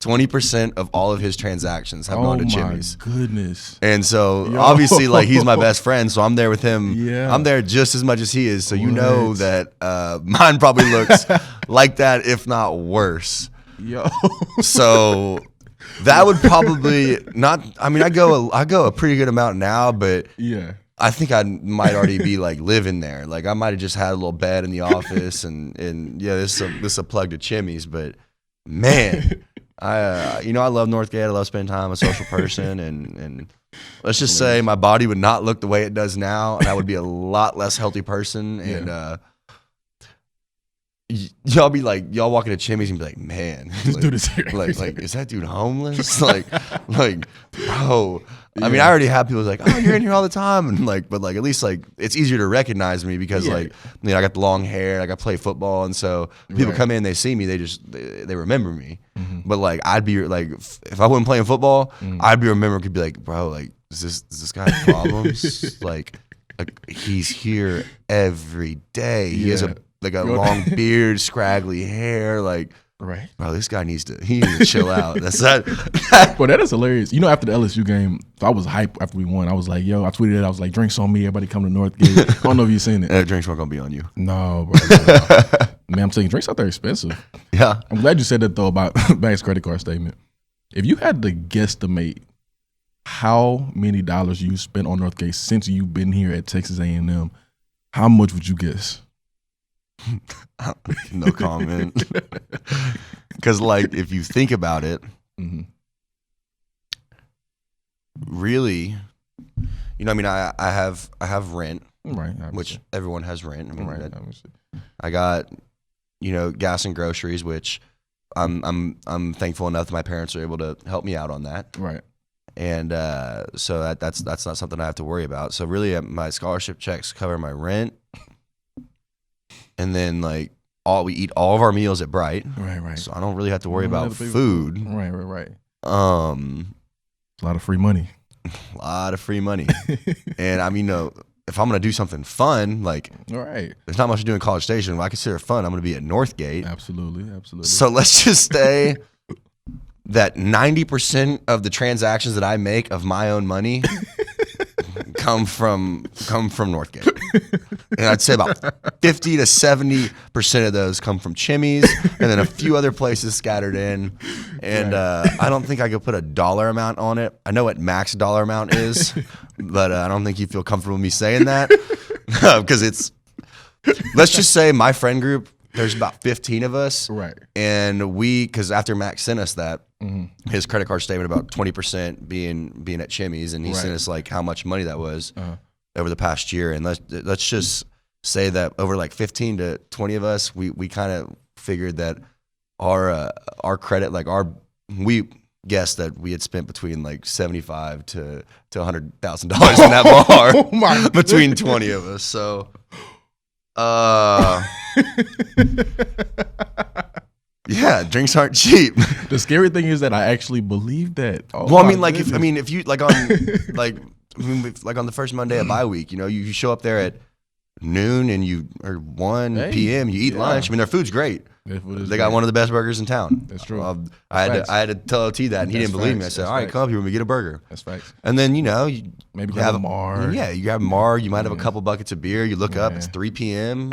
20% of all of his transactions have gone to Chimmy's. Oh my goodness! And so obviously, like he's my best friend, so I'm there with him. Yeah, I'm there just as much as he is. So you know that mine probably looks like that, if not worse. Yo. So that would probably not. I mean, I go a pretty good amount now, but yeah. I think I might already be like living there. Like I might have just had a little bed in the office, and yeah, this is a plug to Chimmy's, but man. I love Northgate. I love spending time. I'm a social person, and let's just say my body would not look the way it does now, and I would be a lot less healthy person. And y'all walk into Chimmy's and be like, man, this dude is here. Like, is that dude homeless? like, bro. Yeah. I mean, I already have people like, oh, you're in here all the time, and but at least it's easier to recognize me because I got the long hair, I play football, and so people come in, they see me, they remember me. Mm-hmm. But I'd be like, if I wasn't playing football, I'd be remembered. Could be like, bro, does this guy have problems? like he's here every day. He has a long beard, scraggly hair, right. Bro, this guy needs to chill out. That's that. But that is hilarious. After the LSU game, so I was hyped after we won. I was like, yo, I tweeted it. I was like, drinks on me. Everybody come to Northgate. I don't know if you've seen it. Drinks weren't going to be on you. No, bro. Man, I'm saying drinks out there are expensive. Yeah. I'm glad you said that, though, about Mac's credit card statement. If you had to guesstimate how many dollars you spent on Northgate since you've been here at Texas A&M, how much would you guess? No comment. Because if you think about it, really, I have rent, right? Which everyone has rent. I mean, right. I got gas and groceries, which I'm thankful enough that my parents are able to help me out on that, right? And so that's not something I have to worry about. So really, my scholarship checks cover my rent. And then we eat all of our meals at Bright, right. So I don't really have to worry about food. Right. A lot of free money. And I mean, if I'm gonna do something fun, right, there's not much to do in College Station. What I consider fun, I'm gonna be at Northgate. Absolutely. So let's just say that 90% of the transactions that I make of my own money come from Northgate. And I'd say about 50 to 70% of those come from Chimmy's, and then a few other places scattered in. And I don't think I could put a dollar amount on it. I know what Mac's dollar amount is, but I don't think you feel comfortable with me saying that because let's just say my friend group, there's about 15 of us. Right. And because after Mac sent us that, his credit card statement about 20% being at Chimmy's, and he sent us how much money that was over the past year. And let's just say that over 15 to 20 of us, we kind of figured that our credit, we guessed that we had spent between $75,000 to $100,000 in that bar between 20 of us. So yeah, drinks aren't cheap. The scary thing is that I actually believe that. Well, I mean, if you on the first Monday of bye week, you show up there at noon or 1 p.m. You eat lunch. I mean, their food's great. They got one of the best burgers in town. That's true. I had to tell OT that, and he didn't believe me. I said, all right, come up here when we get a burger. That's facts. And then, you maybe have a Mar. Yeah, you have Mar. You might have a couple buckets of beer. You look up, it's 3 p.m.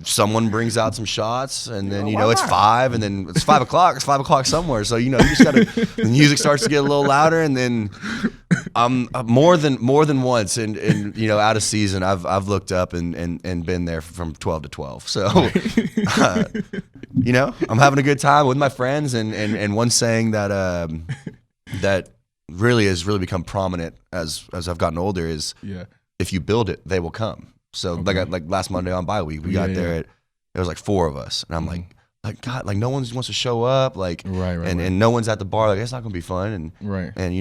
Someone brings out some shots, and then, it's 5, and then it's 5 o'clock. It's 5 o'clock somewhere. So, you just got to, the music starts to get a little louder, and then more than once, and out of season, I've looked up and been there from 12 to 12. So, I'm having a good time with my friends, and one saying that that really has become prominent as I've gotten older is if you build it, they will come. So like last Monday on bye week, we got there there was 4 of us, and I'm like God, no one wants to show up, and no one's at the bar, it's not gonna be fun, and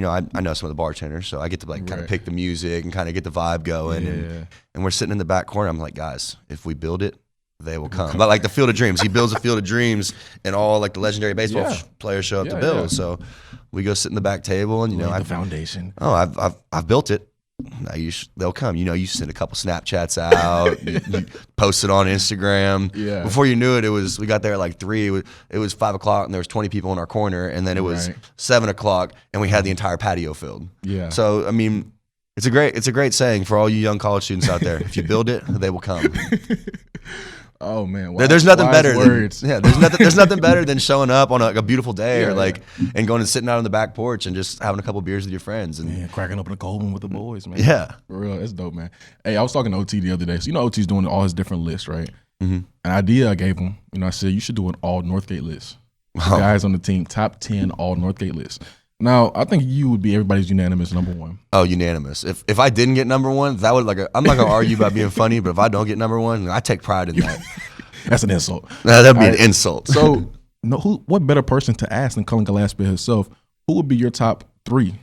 I know some of the bartenders, so I get to kind of pick the music and kind of get the vibe going, and we're sitting in the back corner. I'm like, guys, if we build it, they will come. But like the Field of Dreams, he builds a Field of Dreams, and all like the legendary baseball players show up to build. Yeah. So we go sit in the back table, and the foundation. Oh, I've built it. Now they'll come. You send a couple Snapchats out, you post it on Instagram. Yeah. Before you knew it, we got there at like 3. It was 5 o'clock, and there was 20 people in our corner, and then it was 7 o'clock, and we had the entire patio filled. Yeah. So I mean, it's a great saying for all you young college students out there. If you build it, they will come. Oh man, there's nothing better. There's nothing better than showing up on a beautiful day and going and sitting out on the back porch and just having a couple beers with your friends and cracking open a cold one with the boys, man. Yeah, for real, that's dope, man. Hey, I was talking to OT the other day. So OT's doing all his different lists, right? Mm-hmm. An idea I gave him. I said you should do an all Northgate list. Guys on the team, top 10 all Northgate list. Now, I think you would be everybody's unanimous number 1. Oh, unanimous. If I didn't get number 1, that would I'm not gonna argue about being funny, but if I don't get number 1, I take pride in that. That's an insult. That'd be an insult. So, what better person to ask than Cullen Gillaspia himself? Who would be your top 3?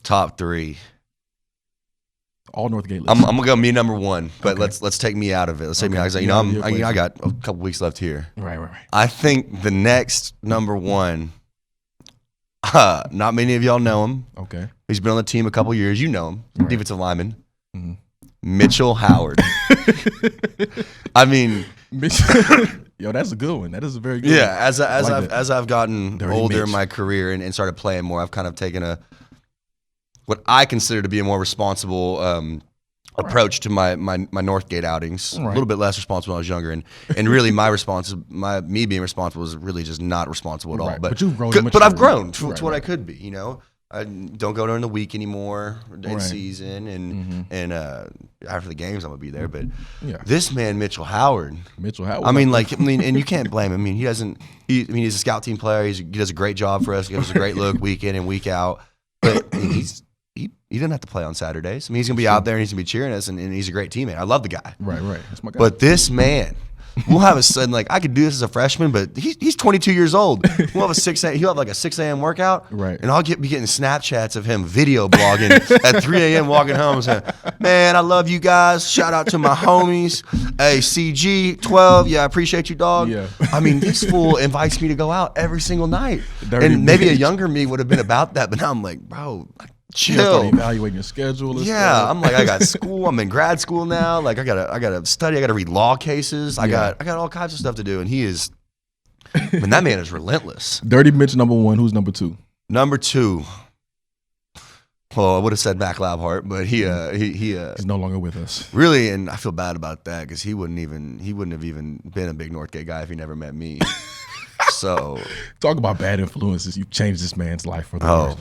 Top 3. All Northgate list. I'm gonna go me number 1, but let's take me out of it. Let's take me out. I got a couple weeks left here. Right. I think the next number 1. Not many of y'all know him. Okay. He's been on the team a couple years. You know him, defensive lineman. Mm-hmm. Mitchell Howard. I mean, yo, that's a good one. That is a very good one. Yeah, as I've gotten older in my career and started playing more, I've kind of taken what I consider to be a more responsible approach to my Northgate outings. A little bit less responsible when I was younger, and really me being responsible was really just not responsible at all. But you've grown. But I've grown to what I could be. I don't go during the week anymore, in season, and after the games I'm gonna be there. But this man, Mitchell Howard. I mean, and you can't blame him. I mean, he's a scout team player. He does a great job for us. He gives us a great look week in and week out. But he didn't have to play on Saturdays. I mean, he's gonna be out there and he's gonna be cheering us, and he's a great teammate. I love the guy. Right. That's my guy. But this man. We'll have a son I could do this as a freshman, but he's 22 years old. We'll have he'll have like a 6 a.m. workout, right? And I'll be getting Snapchats of him video blogging at 3 a.m. walking home, saying, "Man, I love you guys. Shout out to my homies. Hey, CG 12, I appreciate you, dog." Yeah. I mean, this fool invites me to go out every single night, and maybe a younger me would have been about that, but now I'm like, bro. Chill. Evaluating your schedule. Stuff. I'm like, I got school. I'm in grad school now. Like, I gotta study. I gotta read law cases. I got all kinds of stuff to do. And he is, that man is relentless. Dirty Mitch number 1. Who's number 2? Number 2. Well, I would have said Mac Labhart, but he's no longer with us. Really, and I feel bad about that because he wouldn't have even been a big Northgate guy if he never met me. So talk about bad influences. You've changed this man's life for the worst.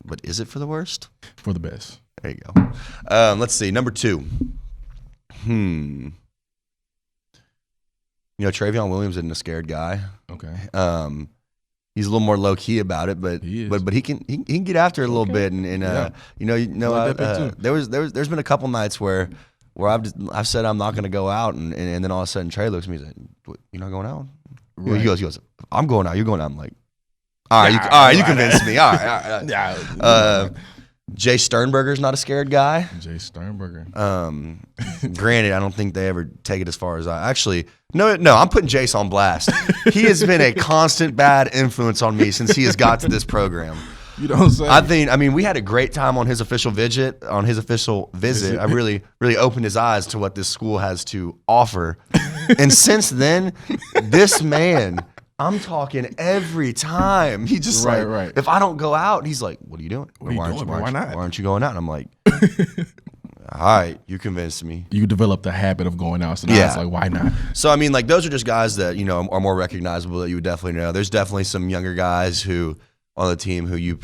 But is it for the worst? For the best. There you go. Let's see. Number 2. Travion Williams isn't a scared guy. Okay. He's a little more low key about it, but he can get after it a little bit, and there's been a couple nights where I've said I'm not going to go out, and then all of a sudden Trey looks at me and says, "You're not going out?" Right. He goes, "I'm going out. You're going out." I'm like, All right, you convinced me. All right. Jay Sternberger's not a scared guy. Jay Sternberger. Granted, I don't think they ever take it as far as I actually. No, I'm putting Jace on blast. He has been a constant bad influence on me since he has got to this program. You know what I'm saying? I mean, we had a great time on his official visit. I really opened his eyes to what this school has to offer. And since then, this man, I'm talking every time. He just right. If I don't go out, he's like, "What are you doing? Why not? Why aren't you going out?" And I'm like, "All right, you convinced me." You developed the habit of going out, so now it's like, why not? So I mean, those are just guys that are more recognizable that you would definitely know. There's definitely some younger guys who on the team who you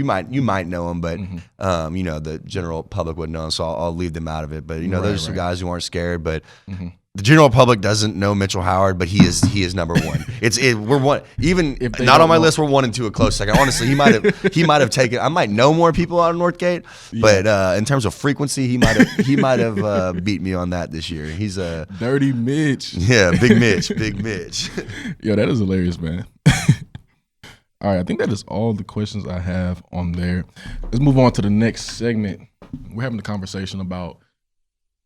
might know them, but the general public wouldn't know them. So I'll leave them out of it. But those are some guys who aren't scared, but. Mm-hmm. The general public doesn't know Mitchell Howard, but he is number 1. We're one. Even not on my list, we're 1 and 2 a close second. Honestly, he might have taken. I might know more people out of Northgate, but in terms of frequency, he might have beat me on that this year. He's a Dirty Mitch. Yeah, Big Mitch. Yo, that is hilarious, man. All right, I think that is all the questions I have on there. Let's move on to the next segment. We're having a conversation about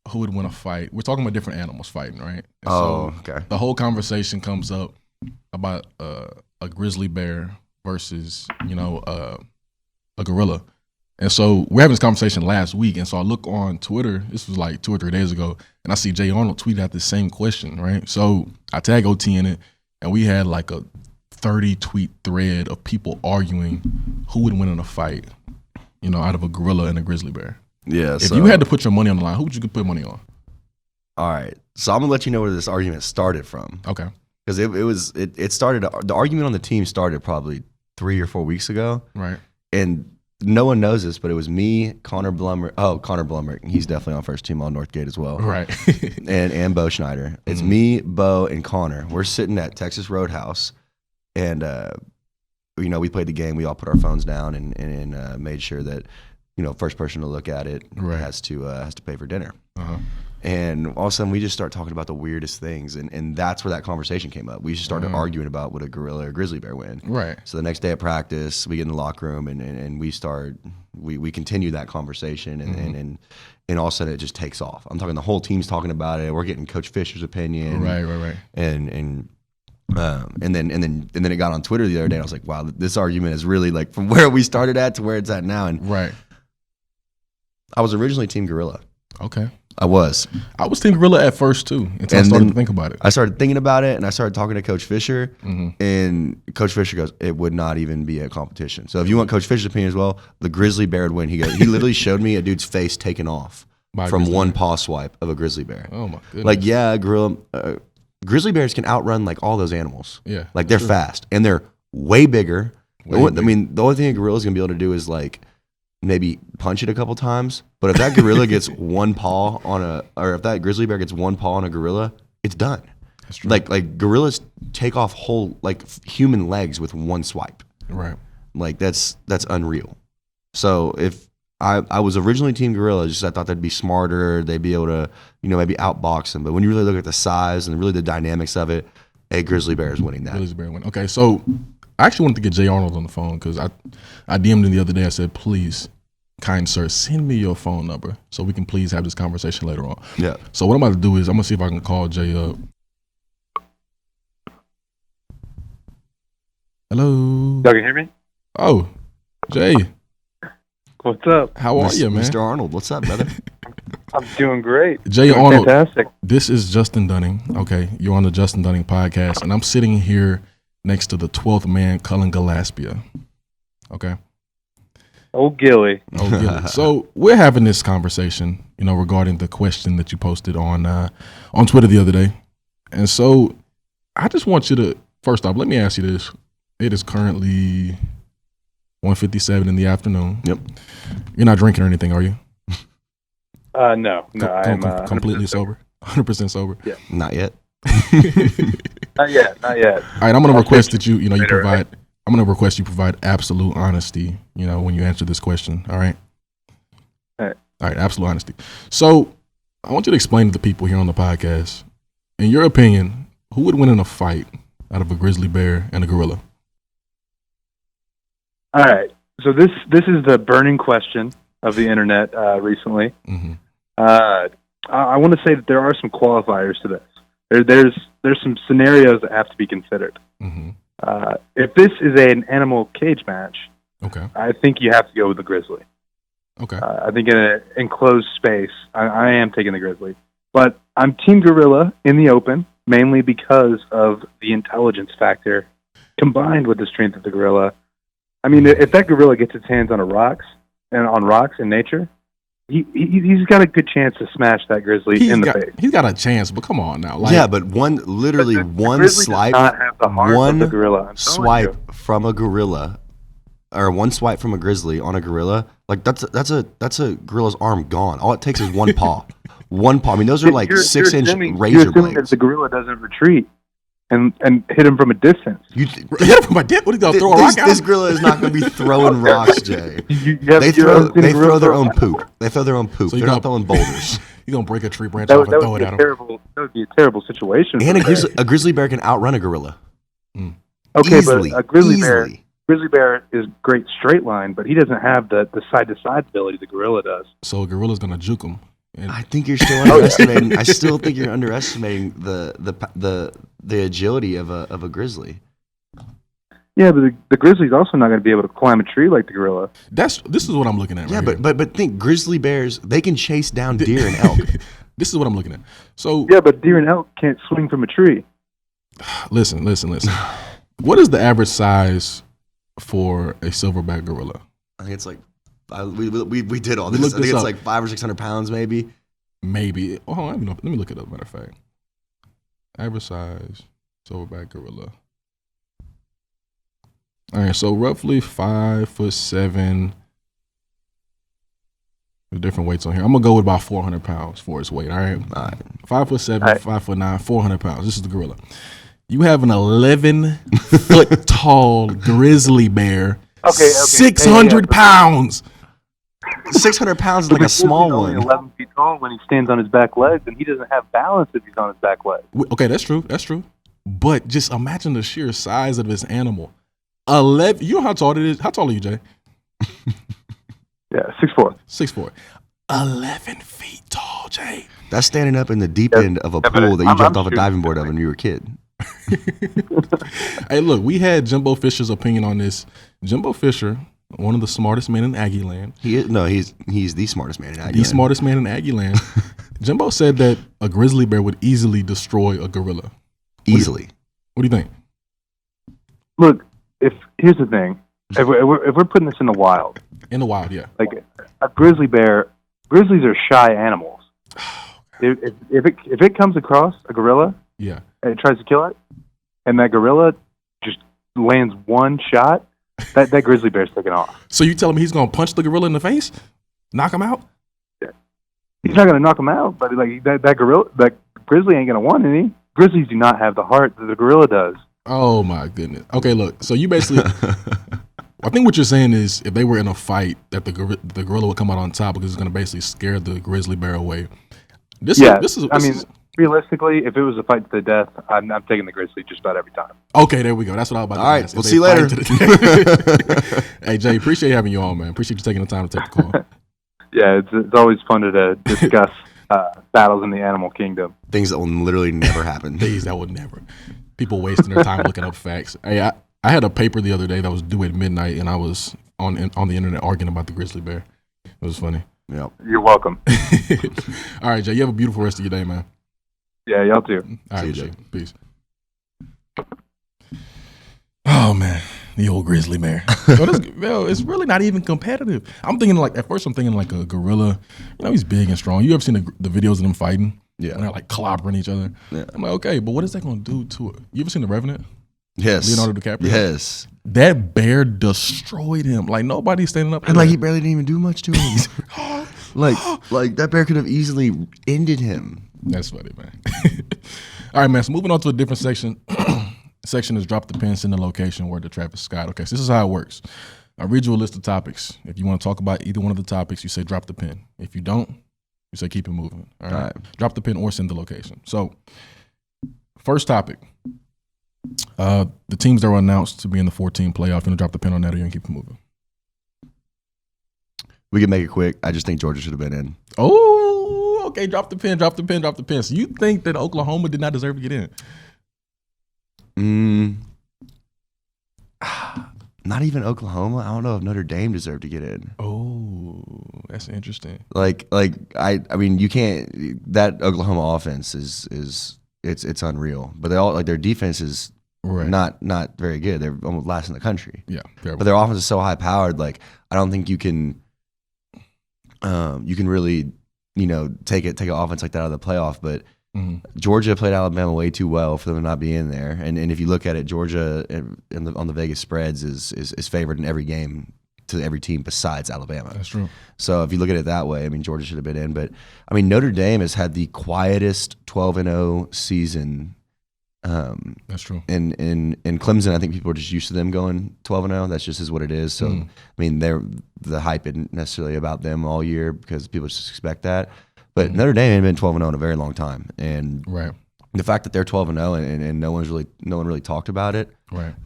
who would win a fight. We're talking about different animals fighting, right? And okay. The whole conversation comes up about a grizzly bear versus, a gorilla. And so we're having this conversation last week, and so I look on Twitter, this was like 2 or 3 days ago, and I see Jay Arnold tweet out the same question, right? So I tag OT in it, and we had like a 30-tweet thread of people arguing who would win in a fight, out of a gorilla and a grizzly bear. Yeah. If you had to put your money on the line, who would you put money on? All right. So I'm going to let you know where this argument started from. Okay. Because it started, the argument on the team started probably 3 or 4 weeks ago. Right. And no one knows this, but it was me, Connor Blummer. Oh, Connor Blummer. He's definitely on first team all Northgate as well. Right. and Bo Schneider. It's me, Bo, and Connor. We're sitting at Texas Roadhouse, and we played the game. We all put our phones down and made sure that first person to look at it has to pay for dinner. Uh-huh. And all of a sudden, we just start talking about the weirdest things, and that's where that conversation came up. We just started arguing about would a gorilla or grizzly bear win. Right. So the next day at practice, we get in the locker room and we continue that conversation, and all of a sudden it just takes off. I'm talking the whole team's talking about it. We're getting Coach Fisher's opinion. Right. And then it got on Twitter the other day. And I was like, wow, this argument is really like from where we started at to where it's at now. And right. I was originally Team Gorilla. Okay. I was Team gorilla at first too, until I started to think about it. I started thinking about it, and I started talking to Coach Fisher, and Coach Fisher goes, "It would not even be a competition." So if you want Coach Fisher's opinion as well, the grizzly bear would win. He literally showed me a dude's face taken off from one paw swipe of a grizzly bear. Oh my goodness! Like grizzly bears can outrun like all those animals. Yeah, like they're fast and they're way bigger. I mean, the only thing a gorilla's gonna be able to do is like maybe punch it a couple times, but if that gorilla gets one paw or if that grizzly bear gets one paw on a gorilla, it's done. That's true. Like gorillas take off whole like human legs with one swipe. Right. Like that's unreal. So if I was originally Team Gorilla, just I thought they'd be smarter, they'd be able to maybe outbox them. But when you really look at the size and really the dynamics of it, a grizzly bear is winning that. Grizzly bear win. Okay, so I actually wanted to get Jay Arnold on the phone because I DM'd him the other day. I said, please, kind sir, send me your phone number so we can please have this conversation later on. Yeah. So what I'm about to do is I'm going to see if I can call Jay up. Hello? Y'all can hear me? Oh, Jay. What's up? How are you, man? Mr. Arnold, what's up, brother? I'm doing great. Jay Arnold. Fantastic. This is Justin Dunning. Okay, you're on the Justin Dunning podcast, and I'm sitting here next to the 12th man, Cullen Gillaspia. Okay. Oh, Gilly. So we're having this conversation, regarding the question that you posted on Twitter the other day. And so I just want you to, first off, let me ask you this. It is currently 1:57 in the afternoon. Yep. You're not drinking or anything, are you? No, I'm completely sober. 100% sober. Yeah. Not yet. Not yet. All right, I'm going to request that you provide. I'm going to request you provide absolute honesty, when you answer this question. All right. All right. Absolute honesty. So I want you to explain to the people here on the podcast, in your opinion, who would win in a fight out of a grizzly bear and a gorilla? All right. So this is the burning question of the internet recently. Mm-hmm. I want to say that there are some qualifiers to this. There's some scenarios that have to be considered. Mm-hmm. If this is an animal cage match, okay, I think you have to go with the grizzly. Okay. I think in an enclosed space, I am taking the grizzly. But I'm Team Gorilla in the open, mainly because of the intelligence factor combined with the strength of the gorilla. I mean, if that gorilla gets its hands on rocks in nature, he's got a good chance to smash that grizzly in the face. He's got a chance, but come on now. Yeah, but one swipe, from a gorilla, or one swipe from a grizzly on a gorilla, like that's a gorilla's arm gone. All it takes is one paw. One paw. I mean, those are like 6-inch razor blades. That the gorilla doesn't retreat and hit him from a distance. You hit him from a distance? What, are you going to throw a rock at him? This gorilla is not going to be throwing rocks, Jay. They throw their own poop. They throw their own poop. So they're not throwing boulders. You're going to break a tree branch off and throw it at him. That would be a terrible situation. And a grizzly bear can outrun a gorilla. Mm. Okay, easily, but a grizzly bear is great straight line, but he doesn't have the side-to-side ability the gorilla does. So a gorilla's going to juke him. And I think you're still underestimating. I still think you're underestimating the agility of a grizzly. Yeah, but the grizzly's also not going to be able to climb a tree like the gorilla. this is what I'm looking at. Yeah, right but think grizzly bears, they can chase down deer and elk. This is what I'm looking at. So Yeah, but deer and elk can't swing from a tree. listen. What is the average size for a silverback gorilla? I think it's like we did all this. Look I think this it's up. like 500 or 600 pounds, maybe. Maybe. Oh, hold on, let me look it up. Matter of fact, average size silverback gorilla. All right, so roughly 5'7". There's different weights on here. I'm gonna go with about 400 pounds for its weight. All right, 5'7", 5'9", 400 pounds. This is the gorilla. You have an 11-foot tall grizzly bear. Okay. 600 pounds. 600 pounds is like a small He's only one. 11 feet tall when he stands on his back legs, and he doesn't have balance if he's on his back legs. Okay, that's true. But just imagine the sheer size of this animal. 11. You know how tall it is? How tall are you, Jay? Yeah, 6'4". 6'4". 11 feet tall, Jay. That's standing up in the deep end of a pool that you jumped off a diving board of when you were a kid. Hey, look, we had Jimbo Fisher's opinion on this. Jimbo Fisher, one of the smartest men in Aggie land. He's the smartest man in Aggie. The smartest man in Aggie land. Jimbo said that a grizzly bear would easily destroy a gorilla. Easily. What do you think? Look, here's the thing. If we're putting this in the wild, Yeah. like a grizzly bear, grizzlies are shy animals. If it comes across a gorilla, Yeah. and it tries to kill it, and that gorilla just lands one shot, that grizzly bear's taking off. So you telling me he's gonna punch the gorilla in the face, knock him out? He's not going to knock him out, but like that grizzly ain't going to want any. Grizzlies do not have the heart that the gorilla does. Oh my goodness. Okay, look. So you basically, I think what you're saying is, if they were in a fight, that the gorilla would come out on top because it's going to basically scare the grizzly bear away. Realistically, if it was a fight to the death, I'm taking the grizzly just about every time. Okay, there we go. That's what I was about to All right, ask. we'll see you later. Hey, Jay, appreciate having you on, man. Appreciate you taking the time to take the call. Yeah, it's always fun to discuss battles in the animal kingdom. Things that will literally never happen. Things that would never. People wasting their time looking up facts. Hey, I had a paper the other day that was due at midnight, and I was on the internet arguing about the grizzly bear. It was funny. Yep. You're welcome. All right, Jay, you have a beautiful rest of your day, man. Yeah, y'all too. All right, See you, Jay. Peace. Oh, man. The old grizzly bear. It's really not even competitive. At first I'm thinking like a gorilla. You know, he's big and strong. You ever seen the videos of them fighting? Yeah. And they're like clobbering each other. Yeah. I'm like, okay, but what is that going to do to it? You ever seen The Revenant? Yes. Leonardo DiCaprio? Yes. That bear destroyed him. Like, nobody's standing up. And like he barely didn't even do much to him. like that bear could have easily ended him. That's funny, man. All right, man. So moving on to a different section. Section is drop the pin, send the location, word to Travis Scott. Okay, so this is how it works. I read you a list of topics. If you want to talk about either one of the topics, you say drop the pin. If you don't, you say keep it moving. All right. Drop the pin or send the location. So, first topic. The teams that were announced to be in the 14 playoff, you gonna drop the pin on that or you gonna keep it moving? We can make it quick. I just think Georgia should have been in. Oh, okay. Drop the pin. So you think that Oklahoma did not deserve to get in? Not even Oklahoma. I don't know if Notre Dame deserved to get in. Oh, that's interesting. I mean, you can't. That Oklahoma offense is it's unreal. But they all their defense is not very good. They're almost last in the country. Yeah, but their offense is so high powered. Like I don't think you can really take an offense like that out of the playoff. But Georgia played Alabama way too well for them to not be in there. And if you look at it, Georgia on the Vegas spreads is favored in every game to every team besides Alabama. That's true. So if you look at it that way, I mean, Georgia should have been in. But I mean, Notre Dame has had the quietest 12-0 season. That's true. In Clemson, I think people are just used to them going 12-0. That's just is what it is. So I mean, the hype isn't necessarily about them all year because people just expect that. But Notre Dame had been 12-0 in a very long time, and the fact that they're 12-0 and no one really talked about it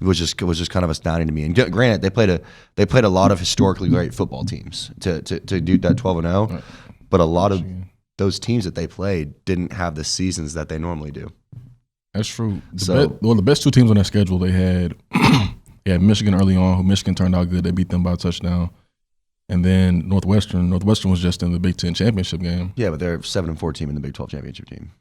was just kind of astounding to me. And granted, they played a lot of historically great football teams to do that 12-0, but a lot of those teams that they played didn't have the seasons that they normally do. That's true. The best 2 teams on their schedule they had Michigan early on, who Michigan turned out good. They beat them by a touchdown. And then Northwestern was just in the Big Ten championship game. Yeah, but they're 7-4 team in the Big 12 championship team.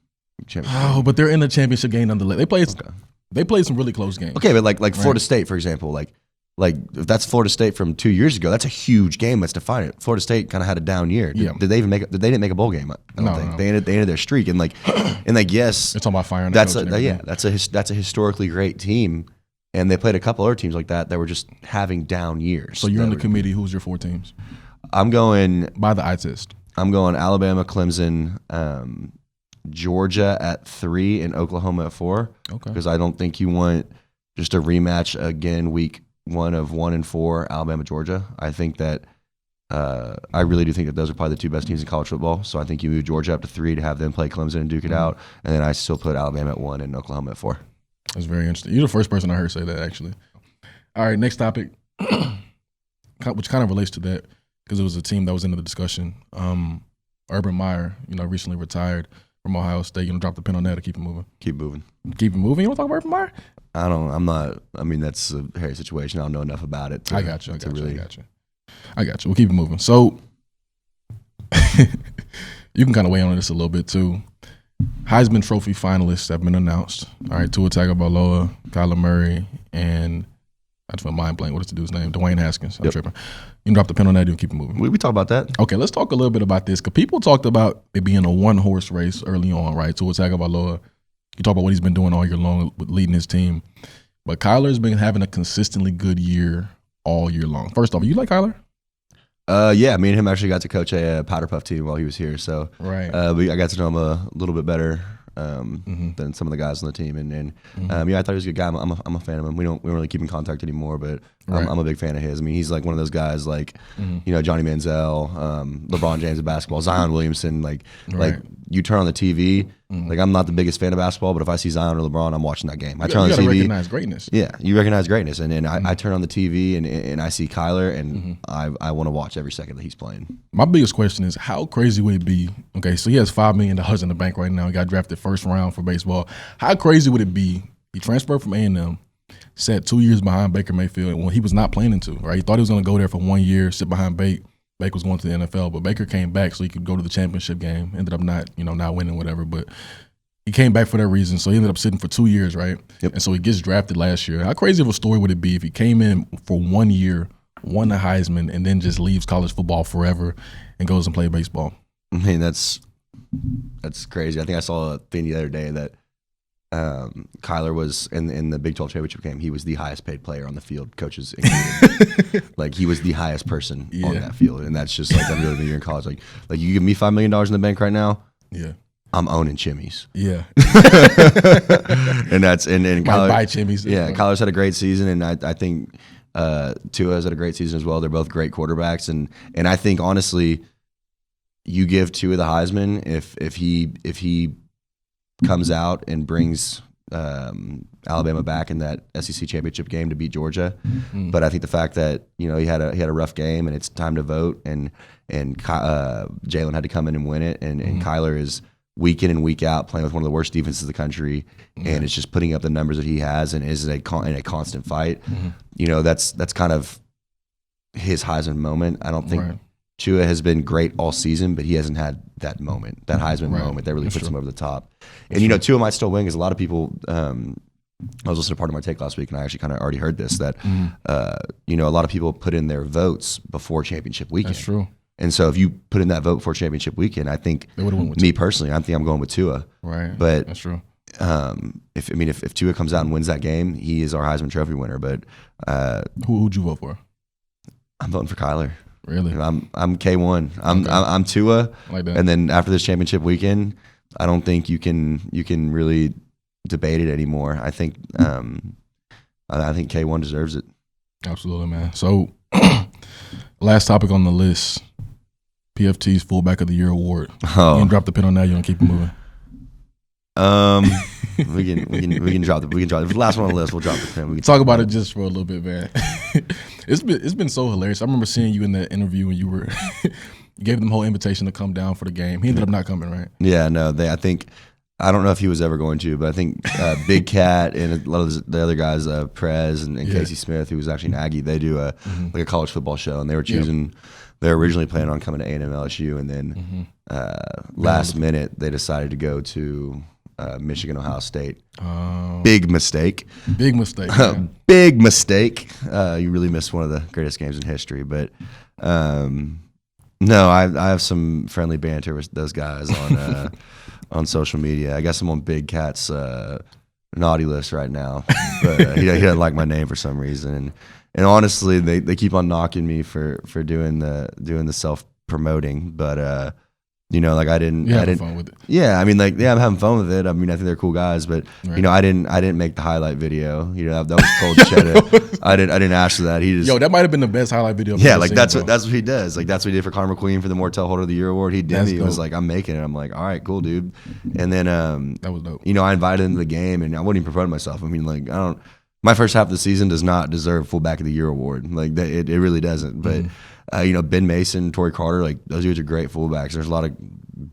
Oh, but they're in the championship game nonetheless. They played some really close games. Okay, but like Florida State, for example, like if that's Florida State from 2 years ago, that's a huge game. That's defining it. Florida State kind of had a down year. Did they even make? They didn't make a bowl game. I don't think. They ended their streak, and yes, it's talking about firing. That's a historically great team. And they played a couple other teams like that were just having down years. So you're in the committee. Who's your 4 teams? I'm going by the eye test. I'm going Alabama, Clemson, Georgia at 3, and Oklahoma at 4. Okay. Because I don't think you want just a rematch again, week 1 of 1 and 4, Alabama, Georgia. I think that I really do think that those are probably the 2 best teams in college football. So I think you move Georgia up to 3 to have them play Clemson and duke it out, and then I still put Alabama at 1 and Oklahoma at 4. That's very interesting. You're the first person I heard say that, actually. All right, next topic, which kind of relates to that because it was a team that was in the discussion. Urban Meyer, recently retired from Ohio State. Drop the pin on that to keep it moving. Keep moving. Keep it moving. You want to talk about Urban Meyer? That's a hairy situation. I don't know enough about it. I got you. We'll keep it moving. So you can kind of weigh on this a little bit too. Heisman Trophy finalists have been announced. All right, Tua Tagovailoa, Kyler Murray, and I just went mind blank. What is the dude's name? Dwayne Haskins. I'm tripping. You can drop the pin on that and keep it moving. We talk about that. Okay, let's talk a little bit about this because people talked about it being a 1-horse race early on, right? Tua Tagovailoa. You talk about what he's been doing all year long with leading his team. But Kyler's been having a consistently good year all year long. First off, you like Kyler? Yeah, me and him actually got to coach a Powder Puff team while he was here. So I got to know him a little bit better than some of the guys on the team. And I thought he was a good guy. I'm a fan of him. We don't really keep in contact anymore, but I'm a big fan of his. I mean, he's like one of those guys like Johnny Manziel, LeBron James of basketball, Zion Williamson. Like you turn on the TV. Like I'm not the biggest fan of basketball, but if I see Zion or LeBron, I'm watching that game. I turn on the TV. You recognize greatness. Yeah, you recognize greatness, and I turn on the TV and I see Kyler, and I want to watch every second that he's playing. My biggest question is how crazy would it be? Okay, so he has $5 million in the bank right now. He got drafted first round for baseball. How crazy would it be? He transferred from A&M, sat 2 years behind Baker Mayfield when he was not planning to. Right, he thought he was going to go there for 1 year, sit behind Baker. Baker was going to the NFL, but Baker came back so he could go to the championship game. Ended up not winning, whatever, but he came back for that reason. So he ended up sitting for 2 years, right? Yep. And so he gets drafted last year. How crazy of a story would it be if he came in for 1 year, won the Heisman, and then just leaves college football forever and goes and plays baseball? I mean, that's crazy. I think I saw a thing the other day that Kyler was in the Big 12 championship game. He was the highest paid player on the field, coaches included. Like he was the highest person on that field, and that's just like every other year in college. Like you give me $5 million in the bank right now. Yeah, I'm owning Chimmy's. Yeah, and Kyler buy Chimmy's. Yeah, Kyler's had a great season, and I think Tua has had a great season as well. They're both great quarterbacks, and I think honestly, you give Tua the Heisman if he comes out and brings Alabama back in that SEC championship game to beat Georgia. But I think the fact that he had a rough game and it's time to vote and Jalen had to come in and win it and Kyler is week in and week out playing with one of the worst defenses in the country and it's just putting up the numbers that he has and is in a constant fight. That's kind of his Heisman moment. I don't think Tua has been great all season, but he hasn't had that moment, that Heisman moment that really puts him over the top. And, Tua might still win because a lot of people I was listening to part of my take last week, and I actually kind of already heard this, that, a lot of people put in their votes before championship weekend. That's true. And so if you put in that vote for championship weekend, I think, me personally, I think I'm going with Tua. Right. But that's true. If Tua comes out and wins that game, he is our Heisman Trophy winner. But who'd you vote for? I'm voting for Kyler. Really? I'm K1. I'm Tua. Like that. And then after this championship weekend, I don't think you can really debate it anymore. I think K1 deserves it. Absolutely, man. So last topic on the list, PFT's Fullback of the Year award. You can drop the pin on that. You want to keep it moving? We can drop the the last one on the list. We'll drop the pin. We can talk about it just for a little bit, man. It's been so hilarious. I remember seeing you in that interview when you were You gave them the whole invitation to come down for the game. He ended up not coming, right? Yeah, no, I don't know if he was ever going to, but I think Big Cat and a lot of the other guys, Prez and Casey Smith, who was actually an Aggie, they do like a college football show, and they were choosing. They were originally planning on coming to A&M LSU, and then last minute they decided to go to Michigan, Ohio State. Big mistake. Big mistake. Big mistake. You really missed one of the greatest games in history, but. No, I have some friendly banter with those guys on social media. I guess I'm on Big Cat's naughty list right now, but he doesn't like my name for some reason. And honestly, they keep on knocking me for doing the self promoting, but like I didn't fun with it. Yeah, I mean, like, I'm having fun with it. I mean, I think they're cool guys, but right. I didn't make the highlight video. That was cold shit. I didn't ask for that. He just that might have been the best highlight video. Yeah, like that's what he does. Like that's what he did for Connor McQueen for the Mortel Holder of the Year award. He did. He was like, I'm making it. I'm like, all right, cool, dude. And then that was dope. I invited him to the game, and I wouldn't even promote myself. I mean, like my first half of the season does not deserve fullback of the year award. Like it really doesn't. But Ben Mason, Torrey Carter, like those dudes are great fullbacks. There's a lot of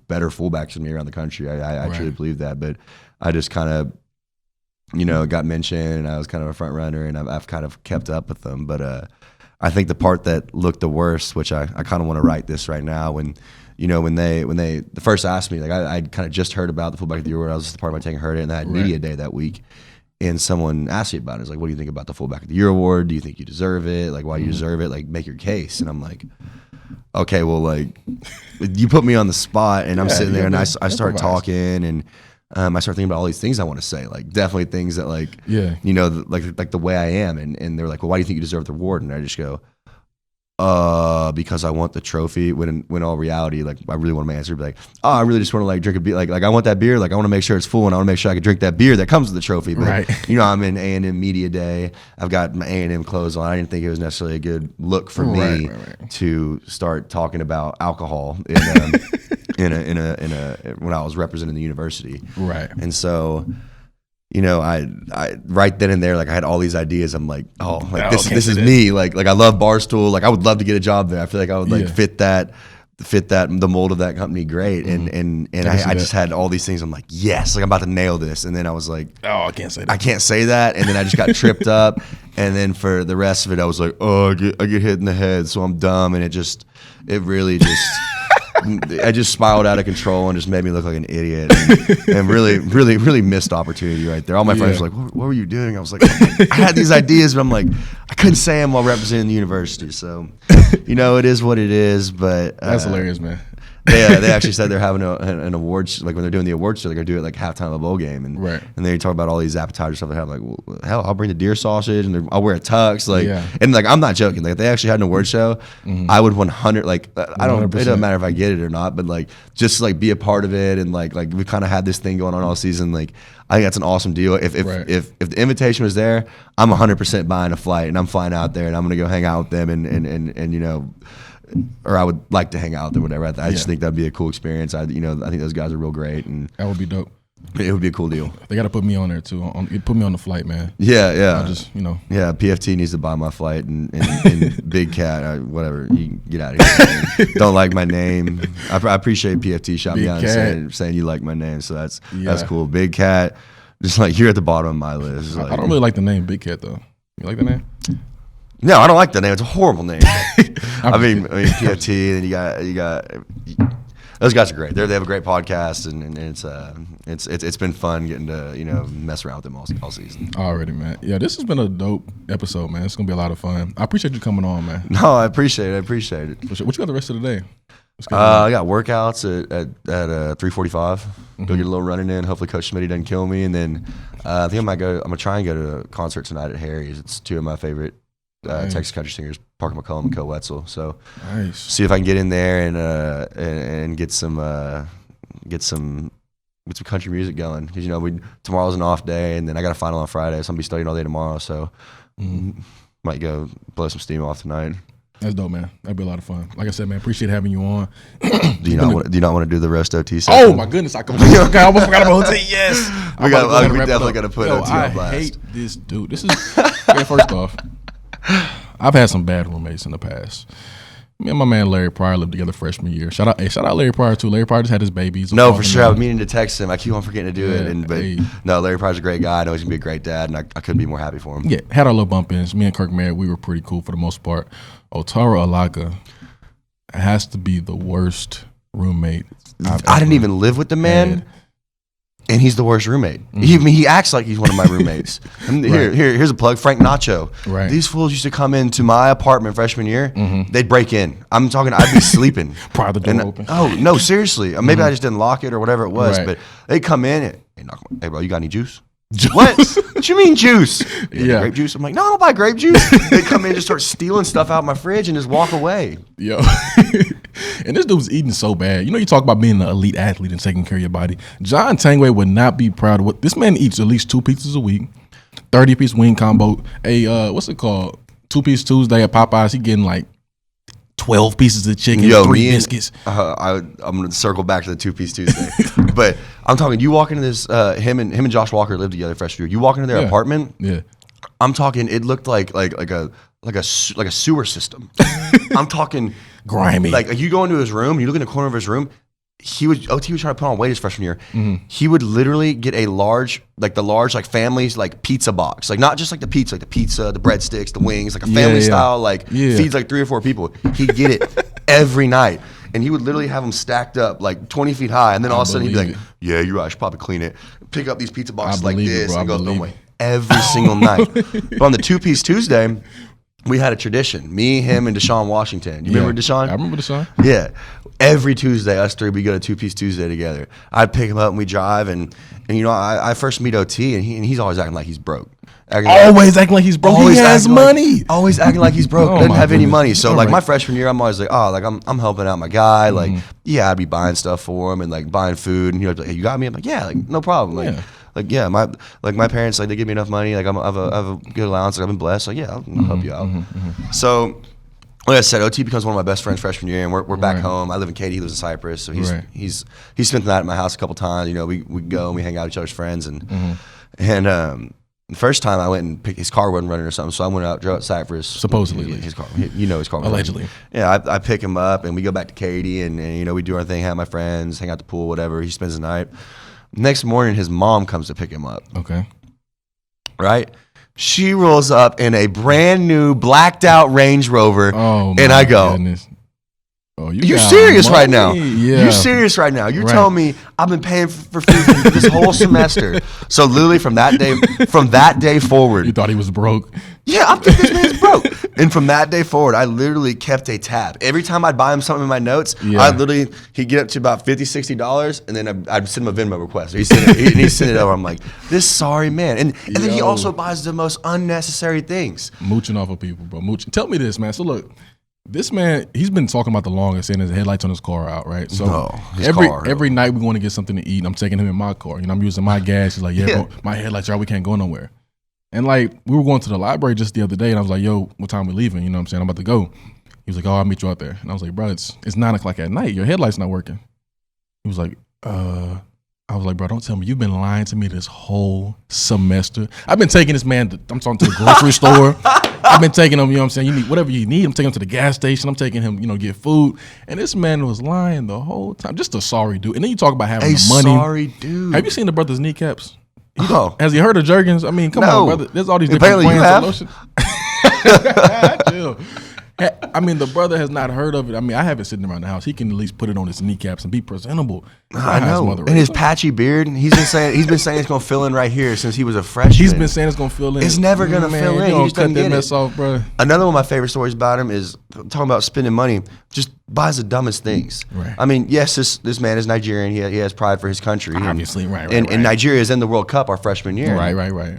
better fullbacks than me around the country. I truly believe that. But I just kind of, got mentioned, and I was kind of a front runner, and I've kind of kept up with them. But I think the part that looked the worst, which I kind of want to write this right now, when they first asked me, like I kind of just heard about the fullback of the year award. I was just the part of my team heard it, and I had media day that week. And someone asked me about it. It's like, what do you think about the fullback of the year award? Do you think you deserve it? Like, why do you deserve it? Like, make your case. And I'm like, okay, well, like, you put me on the spot, and I'm sitting there, and I start talking, and I start thinking about all these things I want to say, like definitely things that like, like the way I am. And they're like, well, why do you think you deserve the award? And I just go, because I want the trophy. When all reality, like I really want my answer to be like, I really just want to like drink a beer. Like I want that beer. Like I want to make sure it's full, and I want to make sure I can drink that beer that comes with the trophy. But I'm in A&M media day. I've got my A&M clothes on. I didn't think it was necessarily a good look for me to start talking about alcohol in when I was representing the university. Right. And so. I right then and there, like I had all these ideas. I'm like, this is me. Like I love Barstool. Like I would love to get a job there. I feel like I would like fit the mold of that company great. And I just had all these things. I'm like, yes, like I'm about to nail this. And then I was like, I can't say that. I can't say that. And then I just got tripped up. And then for the rest of it, I was like, I get hit in the head, so I'm dumb. And it really just. I just spiraled out of control and just made me look like an idiot, and really, really, really missed opportunity right there. All my friends were like, what were you doing? I was like, I had these ideas, but I'm like, I couldn't say them while representing the university. So, it is what it is. But that's hilarious, man. They actually said they're having an awards, like when they're doing the awards show, they're gonna do it like halftime of a bowl game, and they talk about all these appetizer stuff they have. Like, well, hell, I'll bring the deer sausage, and I'll wear a tux, and like I'm not joking. Like if they actually had an award show, I would 100. Like I don't. 100%. It doesn't matter if I get it or not, but like just like be a part of it, and like we kind of had this thing going on all season. Like I think that's an awesome deal. If the invitation was there, I'm 100% buying a flight, and I'm flying out there, and I'm gonna go hang out with them, and or I would like to hang out there, whatever. I just think that'd be a cool experience. I think those guys are real great, and that would be dope. It would be a cool deal. They got to put me on there too. Put me on the flight, man. Yeah. I just, Yeah, PFT needs to buy my flight, and Big Cat, whatever. You can get out of here. Don't like my name. I appreciate PFT shot me out and saying you like my name, so that's cool. Big Cat, just like you're at the bottom of my list. I don't really like the name Big Cat though. You like the name? No, I don't like that name. It's a horrible name. I mean PFT, and you got those guys are great. They have a great podcast, and it's been fun getting to mess around with them all season. Already, man. Yeah, this has been a dope episode, man. It's gonna be a lot of fun. I appreciate you coming on, man. No, I appreciate it. What you got the rest of the day? I got workouts at 3:45. Go get a little running in. Hopefully, Coach Schmitty doesn't kill me, and then I think I'm gonna try and go to a concert tonight at Harry's. It's two of my favorite Texas country singers, Parker McCollum and Co Wetzel. So see if I can get in there and get some country music going, because tomorrow's an off day, and then I got a final on Friday, so I'm gonna be studying all day tomorrow. So might go blow some steam off tonight. That's dope, man. That'd be a lot of fun. Like I said, man, appreciate having you on. Do you not want to do roast OT session? Oh my goodness! I almost forgot about OT. Yes, we definitely got to put OT on blast. I hate this dude. This is first off, I've had some bad roommates in the past. Me and my man Larry Pryor lived together freshman year. Shout out Larry Pryor too. Larry Pryor just had his babies. No, for sure. I was meaning to text him. I keep on forgetting to do it. But no, Larry Pryor's a great guy. I know he's gonna be a great dad, and I couldn't be more happy for him. Yeah, had our little bump ins. Me and Kirk Merritt, we were pretty cool for the most part. Otaro Alaga has to be the worst roommate. I didn't even live with the man. And he's the worst roommate. He acts like he's one of my roommates. And here's a plug, Frank Nacho. Right. These fools used to come into my apartment freshman year. They'd break in. I'm talking, I'd be sleeping. Prior to the door open. Oh, no, seriously. Maybe I just didn't lock it or whatever it was. Right. But they'd come in and, hey, bro, you got any juice? What? What you mean juice? Yeah. Grape juice? I'm like, no, I don't buy grape juice. They come in and just start stealing stuff out of my fridge and just walk away. Yo. And this dude was eating so bad. You talk about being an elite athlete and taking care of your body. John Tangway would not be proud of what this man eats. At least 2 pizzas a week, 30-piece wing combo. What's it called? 2-piece Tuesday at Popeyes. He getting like 12 pieces of chicken, 3 biscuits. I'm gonna circle back to the 2-piece Tuesday, but I'm talking. You walk into this. Him and Josh Walker lived together freshman year. You walk into their apartment. Yeah. I'm talking. It looked like a sewer system. I'm talking grimy. Like you go into his room, you look in the corner of his room. OT was trying to put on weight his freshman year. He would literally get a large families pizza box, not just the pizza, the breadsticks, the wings, a family style, feeds 3 or 4 people. He'd get it every night, and he would literally have them stacked up 20 feet high, and then all of a sudden he'd be like, "Yeah, you're right. I should probably clean it." Pick up these pizza boxes like this and go away every single night. But on the 2-piece Tuesday, we had a tradition. Me, him, and Deshaun Washington. You remember Deshaun? I remember Deshaun. Yeah. Every Tuesday, us three, we go to 2-piece Tuesday together. I'd pick him up and we drive, and I first meet OT, and he's always acting like he's broke. Always acting like he's broke. He has money. Always acting like he's broke. Doesn't have any money. So my freshman year, I'm always like, I'm helping out my guy. I'd be buying stuff for him and buying food, and he'd be like, hey, you got me? I'm like, yeah, no problem. My parents they give me enough money. I have a good allowance. I've been blessed. So yeah, I'll help you out. So. Like I said, OT becomes one of my best friends freshman year, and we're back home. I live in Katy, he lives in Cypress, so he's spent the night at my house a couple times. We go and we hang out with each other's friends, and the first time I went and picked his car wasn't running or something, so I went out, drove out Cypress. Supposedly, his car, his car. Allegedly, yeah. I pick him up and we go back to Katy, and we do our thing, hang out with my friends, hang out at the pool, whatever. He spends the night. Next morning, his mom comes to pick him up. Okay, right. She rolls up in a brand new blacked out Range Rover, and I go, goodness. You serious right now? Yeah. You serious right now? You're telling me I've been paying for food for this whole semester. So literally from that day forward. You thought he was broke? Yeah, I think this man's broke. And from that day forward, I literally kept a tab. Every time I'd buy him something in my notes, he'd get up to about $50, $60, and then I'd send him a Venmo request. He'd send it over. I'm like, this sorry man. And then he also buys the most unnecessary things. Mooching off of people, bro. Mooching. Tell me this, man. So look, this man, he's been talking about the longest, saying his headlights on his car out, right? So every night we want to get something to eat, and I'm taking him in my car. I'm using my gas. He's like, bro, my headlights are out. We can't go nowhere. And we were going to the library just the other day, and I was like, yo, what time we leaving? You know what I'm saying? I'm about to go. He was like, I'll meet you out there. And I was like, bro, it's 9 o'clock at night. Your headlight's not working. He was like, I was like, bro, don't tell me. You've been lying to me this whole semester. I've been taking this man, I'm talking to the grocery store. I've been taking him, you know what I'm saying? You need whatever you need. I'm taking him to the gas station. I'm taking him, get food. And this man was lying the whole time. Just a sorry dude. And then you talk about having the money. Sorry dude. Have you seen the brother's kneecaps? Has he heard of Jergens? I mean, come on, brother. There's all these different brands of lotion. Chill. I mean, the brother has not heard of it. I mean, I have it sitting around the house. He can at least put it on his kneecaps and be presentable. I know. And his patchy beard, he's been saying it's gonna fill in right here since he was a freshman. He's been saying it's gonna fill in. It's never gonna fill in. He just cut that mess off, bro. Another one of my favorite stories about him is talking about spending money. Just buys the dumbest things. Right. I mean, yes, this man is Nigerian. He has pride for his country. Obviously, right. And Nigeria is in the World Cup our freshman year. Right.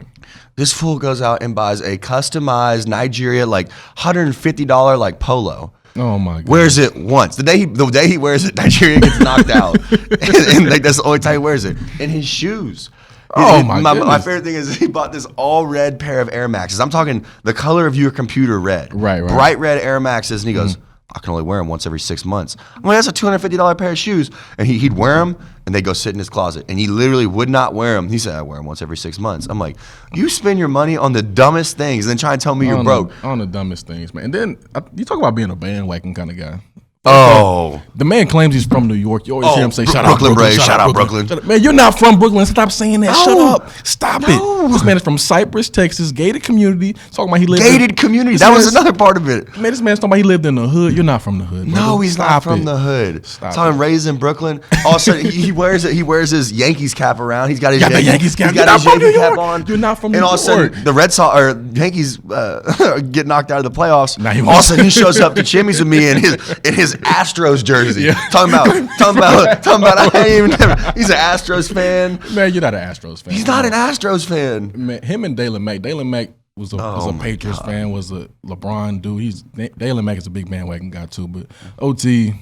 This fool goes out and buys a customized Nigeria $150 polo. Oh my God! Wears it once. The day he wears it, Nigeria gets knocked out, and that's the only time he wears it. And his shoes. My favorite thing is he bought this all red pair of Air Maxes. I'm talking the color of your computer red. Right. Bright red Air Maxes, and he goes, I can only wear them once every 6 months. I'm like, that's a $250 pair of shoes, and he'd wear them, and they go sit in his closet. And he literally would not wear them. He said, I wear them once every 6 months. I'm like, you spend your money on the dumbest things and then try and tell me you're broke. On the dumbest things, man. And then you talk about being a bandwagon kind of guy. Oh. The man claims he's from New York. You always hear him say, shout out Brooklyn, Brooklyn. shout out Brooklyn. Man, you're not from Brooklyn. Stop saying that. Shut up. Stop it. This man is from Cypress, Texas, gated community. Talking about he lived Gated community. That was another part of it. Man, this man's talking about he lived in the hood. You're not from the hood. No, he's not from the hood. So I'm raised in Brooklyn. Also, he wears his Yankees cap around. He's got his Yankees cap. He's got his Yankees cap on. You're not from New York. And all of a sudden, the Red Sox or Yankees get knocked out of the playoffs. All of a sudden, he shows up to Chimmy's with me in his Astros jersey. Yeah. Talking about. I ain't even. He's an Astros fan. Man, you're not an Astros fan. He's not an Astros fan. Man, him and Dalen Mack. Dalen Mack was a Patriots fan. Was a LeBron dude. Dalen Mack is a big bandwagon guy too. But OT.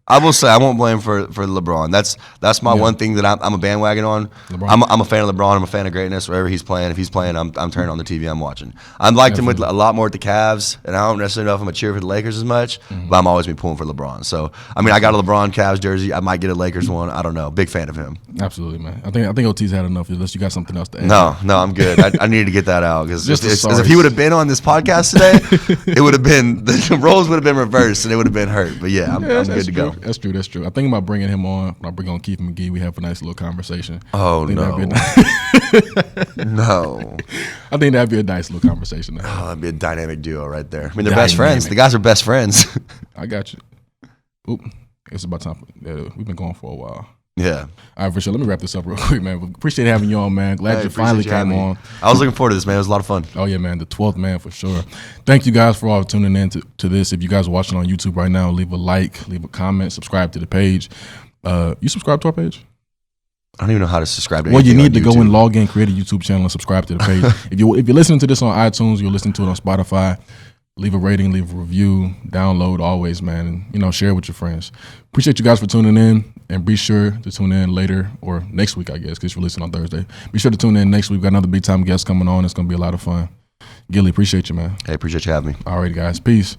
I will say I won't blame for LeBron. That's my one thing that I'm a bandwagon on. I'm a fan of LeBron. I'm a fan of greatness. Wherever he's playing, if he's playing, I'm turning on the TV. I'm watching. I liked him with a lot more at the Cavs, and I don't necessarily know if I'm a cheer for the Lakers as much, but I'm always been pulling for LeBron. So I mean, I got a LeBron Cavs jersey. I might get a Lakers one. I don't know. Big fan of him. Absolutely, man. I think OT's had enough. Unless you got something else to add. No, I'm good. I needed to get that out because if he would have been on this podcast today, it would have been the roles would have been reversed and it would have been hurt. But yeah, I'm good to go. That's true. I think about bringing him on. When I bring on Keith McGee, we have a nice little conversation. Oh, no. No. I think that'd be a nice little conversation. That'd be a dynamic duo right there. I mean, they're best friends. The guys are best friends. I got you. Oop. It's about time. We've been going for a while. Yeah. All right, for sure. Let me wrap this up real quick, man. Appreciate having you on, man. Glad you finally came on. I was looking forward to this, man. It was a lot of fun. Oh, yeah, man. The 12th man for sure. Thank you guys for all tuning in to this. If you guys are watching on YouTube right now, leave a like, leave a comment, subscribe to the page. You subscribe to our page? I don't even know how to subscribe to Well, you need to go and log in, create a YouTube channel, and subscribe to the page. If you're listening to this on iTunes, you're listening to it on Spotify, leave a rating, leave a review, download always, man, and share it with your friends. Appreciate you guys for tuning in, and be sure to tune in later or next week, I guess, because you're listening on Thursday. Be sure to tune in next week. We've got another big time guest coming on. It's going to be a lot of fun. Gilly, appreciate you, man. Hey, appreciate you having me. All right, guys. Peace.